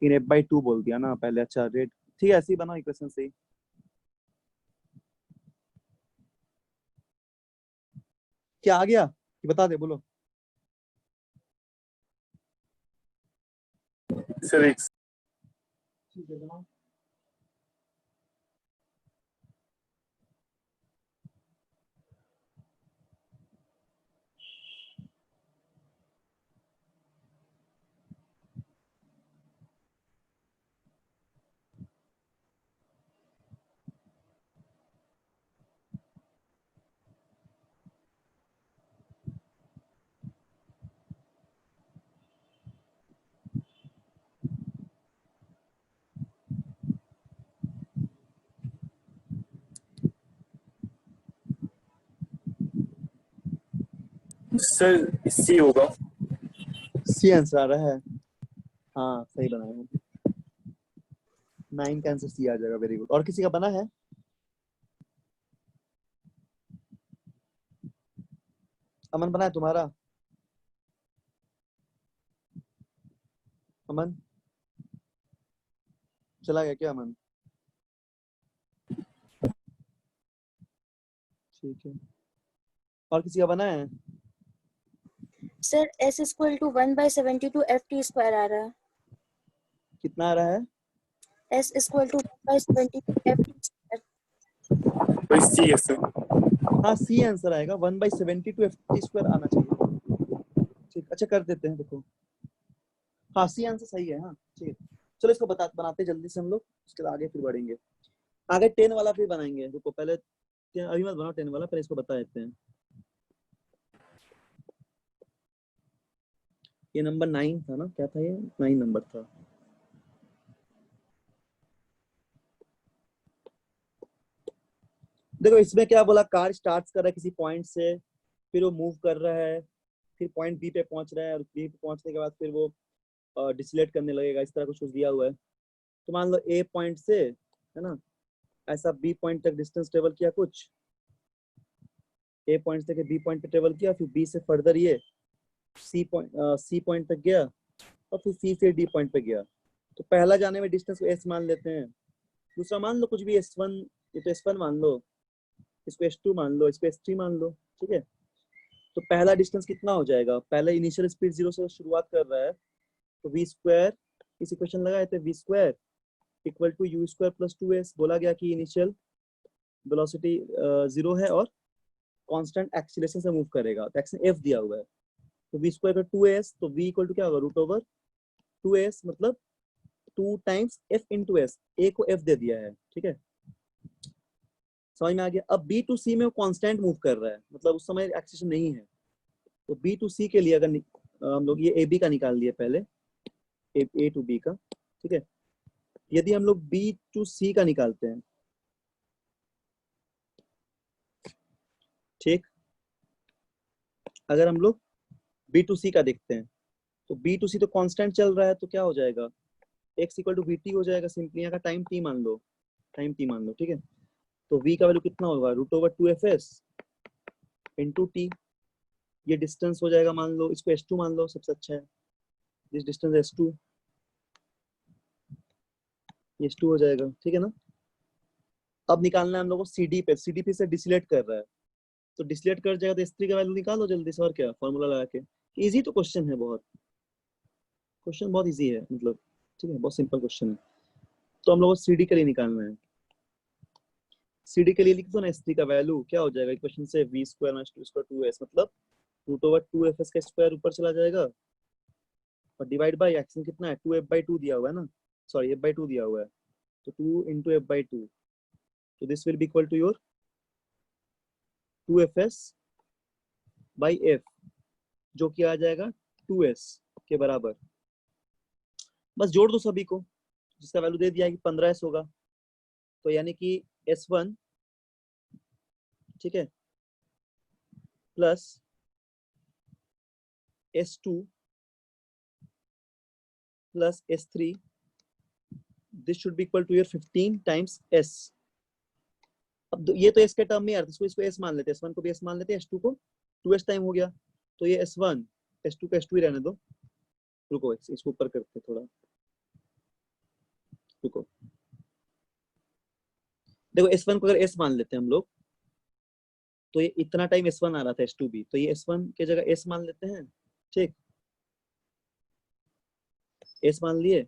इन f/2 बोल दिया ना पहले, अच्छा रेट, ठीक है, ऐसे ही बनाओ इक्वेशन से ही। क्या आ गया कि बता दे, बोलो। सिविक्स। ठीक है जनाब। सर सी होगा। सी आंसर आ रहा है। हाँ सही बनाया है। 9 का आंसर सी आ जाएगा। Very good. और किसी का बना है? अमन बना है तुम्हारा? अमन चला गया क्या अमन? ठीक है। और किसी का बना है? Sir s equal to 1/72 ft square आ रहा है। कितना आ रहा है? s equal to 1/72 ft square. भाई सी है सर। हाँ सी आंसर आएगा। 1/72 ft स्क्वायर आना चाहिए। ठीक। अच्छा कर देते हैं। देखो हाँ सी आंसर सही है। हाँ ठीक है। चलो इसको बनाते हैं जल्दी से हम लोग। उसके बाद आगे फिर बढ़ेंगे। आगे 10 वाला फिर बनाएंगे। रुको पहले अभी मत बनाओ 10 वाला, पहले इसको बता देते हैं। ये नंबर 9 था ना? क्या था ये? 9 नंबर था। देखो इसमें क्या बोला, कार स्टार्ट कर रहा है किसी पॉइंट से, फिर वो मूव कर रहा है, फिर पॉइंट बी पे पहुंच रहा है, और बी पे पहुंचने के बाद फिर वो डिसलेट करने लगेगा। इस तरह कुछ दिया हुआ है। तो मान लो ए पॉइंट से, है ना, ऐसा बी पॉइंट तक डिस्टेंस ट्रेवल किया कुछ, ए पॉइंट से बी पॉइंट पे ट्रेवल किया, फिर बी से फर्दर ये सी पॉइंट तक गया, और फिर सी से डी पॉइंट पे गया। तो पहला जाने में डिस्टेंस को एस मान लेते हैं। दूसरा मान लो कुछ भी S1, ये तो S1 मान लो, इसको S2 मान लो, इसको S3 मान लो। ठीक है। तो पहला डिस्टेंस कितना हो जाएगा? पहले इनिशियल स्पीड 0 से शुरुआत कर रहा है, तो v स्क्वायर, इस इक्वेशन लगाए थे, v square equal to u square plus 2s। बोला गया कि इनिशियल वेलोसिटी 0 है और कांस्टेंट एक्सीलरेशन से मूव करेगा। तो एक्शन f दिया हुआ है, तो v स्क्वायर का 2s, तो v इक्वल टू क्या होगा? रूट ओवर 2s, मतलब 2 times f into S. a को f दे दिया है। ठीक है, समझ में आ गया? अब b टू c में वो कांस्टेंट मूव कर रहा है, मतलब उस समय एक्सीलरेशन नहीं है। तो b टू c के लिए अगर हम लोग ये ab का निकाल लिए पहले, a टू b का। ठीक है, यदि हम लोग b टू c का निकालते हैं, ठीक, अगर हम लोग b टू c का देखते हैं, तो b टू c तो कांस्टेंट चल रहा है, तो क्या हो जाएगा? x इक्वल टू vt हो जाएगा। सिंपली यहाँ का टाइम t मान लो, टाइम t मान लो। ठीक है, तो v का वैल्यू कितना होगा? Root over 2fs into t. ये डिस्टेंस हो जाएगा, मान लो इसको s2 मान लो, सबसे अच्छा है। दिस डिस्टेंस s2, ये s2 हो जाएगा। ठीक है ना? अब निकालना है हम लोग को cd पे। cd पे से डिसलेट कर रहा है, तो डिसलेट कर जाएगा, तो s3 का वैल्यू निकालो जल्दी से। और क्या फॉर्मूला लगा के। इजी तो क्वेश्चन है बहुत, क्वेश्चन बहुत इजी है मतलब। ठीक है, बहुत सिंपल क्वेश्चन है। तो हम लोग को cd के लिए निकालना है। cd के लिए लिख दो ना, s3 का वैल्यू क्या हो जाएगा इक्वेशन से? v square minus 2 square 2s, मतलब रूट ओवर 2fs का स्क्वायर ऊपर चला जाएगा, और डिवाइड बाय एक्शन कितना है? 2f/2 दिया हुआ है ना, सॉरी f/2 दिया हुआ है, तो 2 into f/2। तो this will be equal to your 2fs by f, जो कि आ जाएगा 2s के बराबर। बस जोड़ दो सभी को, जिसका वैल्यू दे दिया है कि 15s होगा। तो यानी कि s1, ठीक है, plus s2 plus s3, this should be equal to your 15 times s। अब ये तो s के टर्म में यार, इसको s मान लेते हैं, s1 को भी s मान लेते हैं, s2 को 2s टाइम हो गया। तो ये s1, s2 का s2 ही रहने दो। रुको इसको ऊपर करते थोड़ा, रुको। देखो s1 को अगर s मान लेते हैं हम लोग, तो ये इतना टाइम s1 आ रहा था, s2 भी, तो ये s1 के जगह s मान लेते हैं। ठीक, एस मान लिए,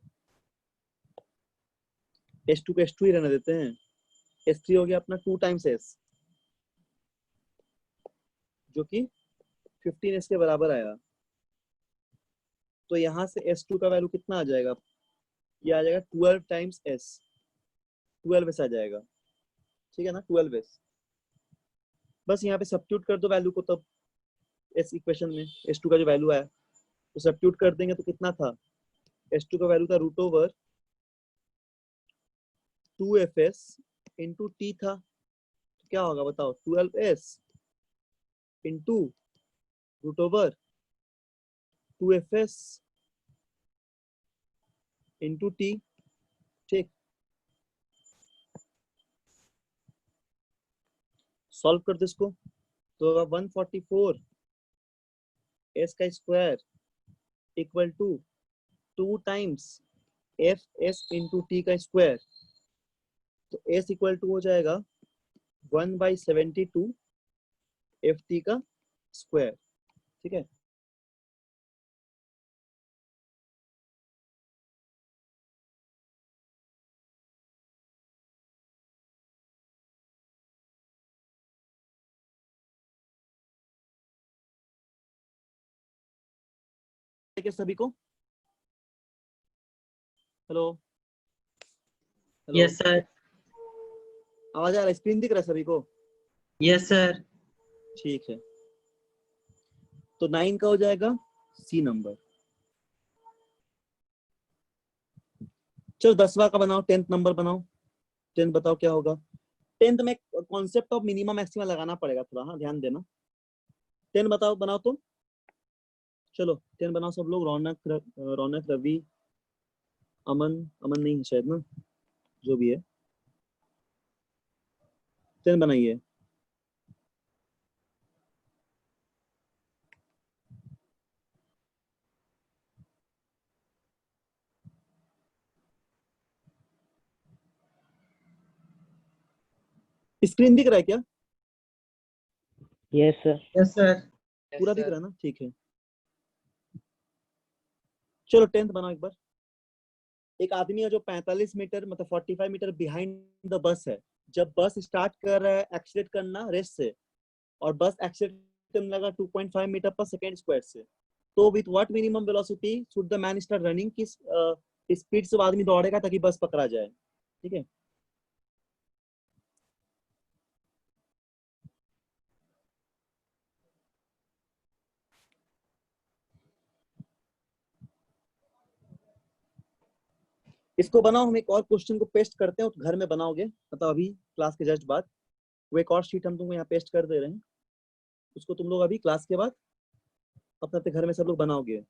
S2 को S2 ही रहने देते हैं, S3 हो गया अपना 2 टाइम्स S, जो कि 15S के बराबर आया। तो यहाँ से S2 का वैल्यू कितना आ जाएगा, ये आ जाएगा 12 टाइम्स S, 12S आ जाएगा, ठीक है ना, 12S। बस यहाँ पे सब्स्टिट्यूट कर दो वैल्यू को, तब इस इक्वेशन में S2 का जो वैल्यू आया तो सब्स्टिट्यूट कर देंगे तो कितना था, S2 का वैल्यू था √2FS इंटू T था, तो क्या होगा बताओ, 12S into √2FS into T, ठीक। सॉल्व कर दो इसको, तो 144 S का square equal to 2 times FS into T का स्क्वायर, तो S इक्वल टू हो जाएगा 1/72 FT का स्क्वायर, ठीक है। क्या सभी को, हेलो हेलो, यस सर। आवाज आ रहा है, स्क्रीन दिख रहा है सभी को, यस सर। ठीक है। तो 9 का हो जाएगा सी नंबर। चलो 10वां का बनाओ, 10th नंबर बनाओ, 10th बताओ क्या होगा। 10th में कॉन्सेप्ट ऑफ मिनिमम मैक्सिमम लगाना पड़ेगा थोड़ा, हाँ ध्यान देना। 10 बताओ, बनाओ तो, चलो 10 बनाओ सब लोग, रौनक रवि अमन, अमन नहीं है शायद ना, जो भी है 10 बनाइए। स्क्रीन दिख रहा है क्या, यस सर। Yes sir. पूरा दिख रहा है ना, ठीक है। चलो 10th बनाओ एक बार। एक आदमी है जो 45 मीटर मतलब 45 मीटर बिहाइंड द बस है, जब बस स्टार्ट कर रहा है एक्सीलरेट करना रेस्ट से, और बस एक्सीलरेट करने लगा 2.5 मीटर पर सेकेंड स्क्वायर से, तो with what minimum velocity should the man start running, किस स्पीड से वो आदमी दौड़ेगा ताकि बस पकड़ा जाए, ठीक है। इसको बनाओ, हम एक और क्वेश्चन को पेस्ट करते हैं, तो घर में बनाओगे मतलब अभी क्लास के जस्ट बाद, वो एक और शीट हम तुमको यहाँ पेस्ट कर दे रहे हैं, उसको तुम लोग अभी क्लास के बाद अपने अपने घर में सब लोग बनाओगे,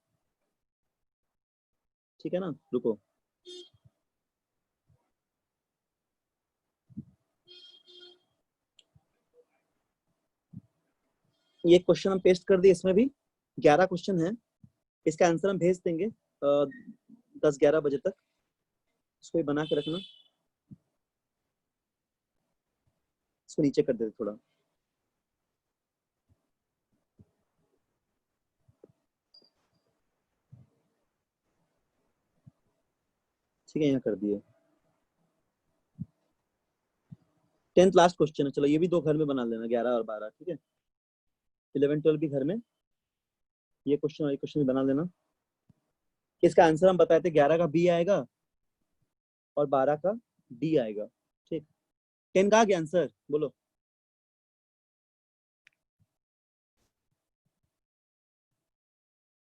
ठीक है ना। रुको, ये क्वेश्चन हम पेस्ट कर दिए, इसमें भी 11 क्वेश्चन है, इसका आंसर हम भेज देंगे 10-11 बजे तक, इसको भी बना के रखना, इसको नीचे कर देते थोड़ा, ठीक है, यहाँ कर दिए। 10th लास्ट क्वेश्चन है, चलो ये भी दो घर में बना लेना, 11 और 12, ठीक है। 11-12 भी घर में, ये क्वेश्चन और ये क्वेश्चन भी बना लेना। इसका आंसर हम बताए थे, 11 का बी आएगा और 12 का डी आएगा, ठीक। 10 का आ गया आंसर, बोलो।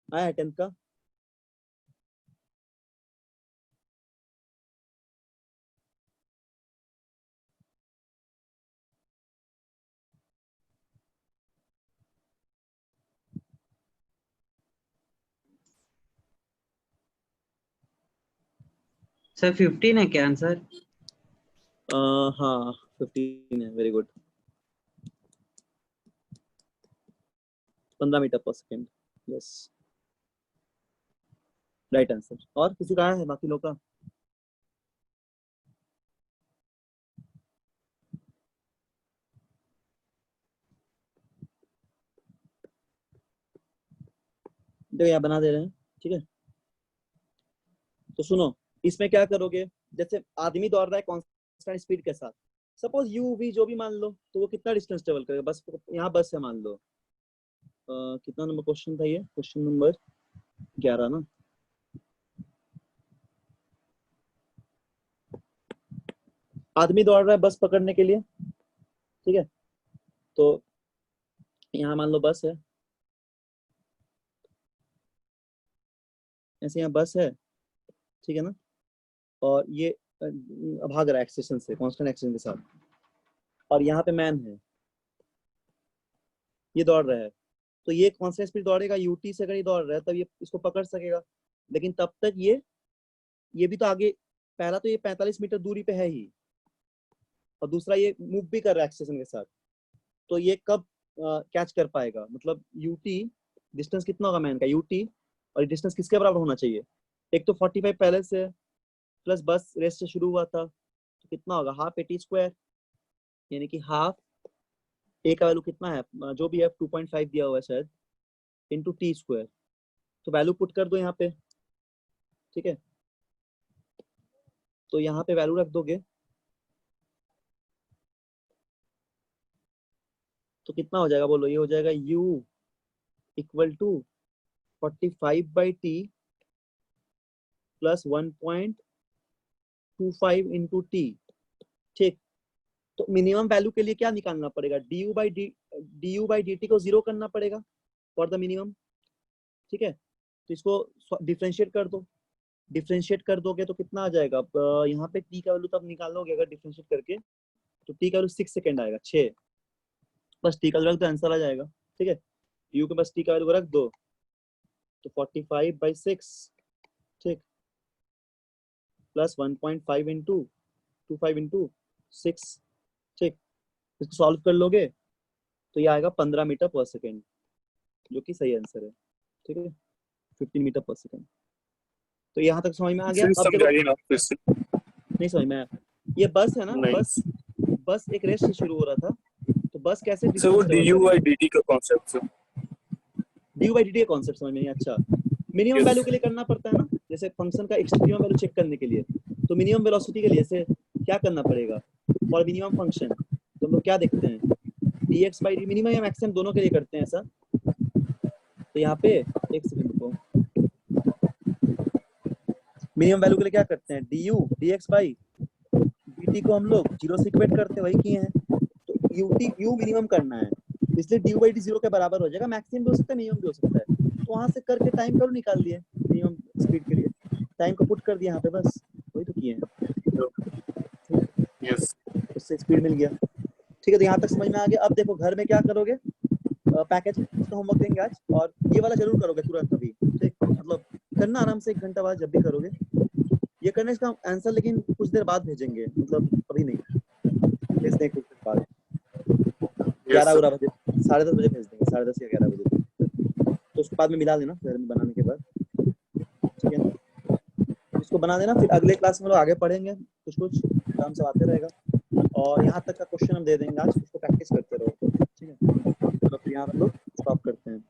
आया 10th का, सर 15 है क्या आंसर? हाँ 15 है, वेरी गुड, 15 मीटर पर सेकेंड, यस, राइट आंसर। और किसी का है बाकी लोग का, देखो यहाँ बना दे रहे हैं, ठीक है। तो सुनो, इसमें क्या करोगे, जैसे आदमी दौड़ रहा है कांस्टेंट स्पीड के साथ, सपोज यू वी जो भी मान लो, तो वो कितना डिस्टेंस ट्रेवल करेगा, बस यहाँ बस है मान लो, कितना नंबर क्वेश्चन था ये, क्वेश्चन नंबर 11 ना। आदमी दौड़ रहा है बस पकड़ने के लिए, ठीक है, तो यहाँ मान लो बस है, ऐसे यहाँ बस है, ठीक है ना, और ये भाग रहा है एक्सेलेरेशन से, कांस्टेंट एक्सेलेरेशन के साथ, और यहाँ पे मैन है, ये दौड़ रहा है, तो ये कांस्टेंट स्पीड दौड़ेगा, यूटी से अगर ये दौड़ रहा है तब ये इसको पकड़ सकेगा, लेकिन तब तक ये भी तो आगे, पहला तो ये 45 मीटर दूरी पे है ही, और दूसरा ये मूव भी कर रहा है एक्सेलेरेशन के साथ, तो ये कब कैच कर पाएगा, मतलब यूटी डिस्टेंस कितना होगा मैन का, यूटी और डिस्टेंस किसके बराबर होना चाहिए, एक तो 45 पहले से प्लस बस रेस से शुरू हुआ था, तो कितना होगा, हाफ एटी स्क्वायर, यानी कि हाफ ए का वैल्यू कितना है, जो भी है 2.5 दिया हुआ है शायद, इंटू टी स्क्वायर, तो वैल्यू पुट कर दो यहाँ पे, ठीक है, तो यहाँ पे वैल्यू रख दोगे, तो कितना हो जाएगा बोलो, ये हो जाएगा u equal to 45/t plus 1.25 into t, ठीक। तो मिनिमम वैल्यू के लिए क्या निकालना पड़ेगा, du by dt को 0 करना पड़ेगा फॉर द मिनिमम, ठीक है, तो इसको डिफरेंशिएट कर दो, डिफरेंशिएट कर दोगे तो कितना आ जाएगा, यहाँ पे t का वैल्यू तब निकालोगे अगर डिफरेंशिएट करके, तो t का वैल्यू 6 सेकंड आएगा, 6, बस t का वैल्यू रख दो, आंसर आ जाएगा, ठीक है, u के बस t का वैल्यू रख दो, तो 45/6, ठीक, प्लस 1.5 इंटू 25 इंटू 6, ठीक, इसको सॉल्व कर लोगे तो ये आएगा 15 मीटर पर सेकेंड, जो कि सही आंसर है, ठीक है, 15 मीटर पर सेकेंड। तो यहाँ तक समझ में आ गया, अब समझाइए ना फिर से। नहीं समझ में आया, ये बस है ना, नहीं। बस एक रेस से शुरू हो रहा था, तो बस कैसे सर वो du by dt का concept sir, D by D T का कॉन्सेप्ट समझ में नहीं, अच्छा, मिनिमम Yes. वैल्यू के लिए करना पड़ता है ना, जैसे फंक्शन का एक्सट्रीम वैल्यू चेक करने के लिए, तो मिनिमम वेलोसिटी के लिए से क्या करना पड़ेगा, फॉर मिनिमम फंक्शन, तो हम लोग क्या देखते हैं, dx by dt, मिनिमम या मैक्सिमम दोनों के लिए करते हैं ऐसा, तो यहाँ पे एक सेकंड रुको, मिनिमम वैल्यू के लिए क्या करते हैं, du dx by dt को हम लोग 0 से इक्वेट करते हैं, वही किए हैं, तो u मिनिमम करना है, इसलिए du by dt 0 के बराबर हो जाएगा, मैक्सिमम भी हो सकता है, मिनिमम भी हो सकता है, तो वहां से करके टाइम करो निकाल लिए, मिनिमम स्पीड के लिए टाइम को पुट कर दिया यहाँ पे, बस वही तो किए हैं, यस उससे स्पीड मिल गया, ठीक है, तो यहाँ तक समझ में आ गया। अब देखो घर में क्या करोगे, पैकेज का होमवर्क देंगे आज, और ये वाला जरूर करोगे तुरंत अभी, ठीक, मतलब करना आराम से 1 घंटा बाद जब भी करोगे, ये करने इसका आंसर लेकिन कुछ देर बाद भेजेंगे, मतलब अभी नहीं, भेज देंगे कुछ देर बाद, 11 बजे, 10:30 बजे भेज देंगे, 10:30 या 11 बजे, तो उसके बाद में मिला देना घर में बनाने के बाद, ठीक है, इसको बना देना, फिर अगले क्लास में लोग आगे पढ़ेंगे, कुछ कुछ आराम से आते रहेगा, और यहाँ तक का क्वेश्चन हम दे देंगे आज, उसको प्रैक्टिस करते रहो, ठीक है, तो फिर यहाँ हम लोग स्टॉप करते हैं,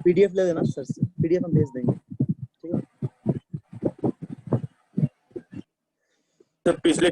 पीडीएफ ले लेना सर से, पीडीएफ हम भेज देंगे, ठीक है। सर पिछले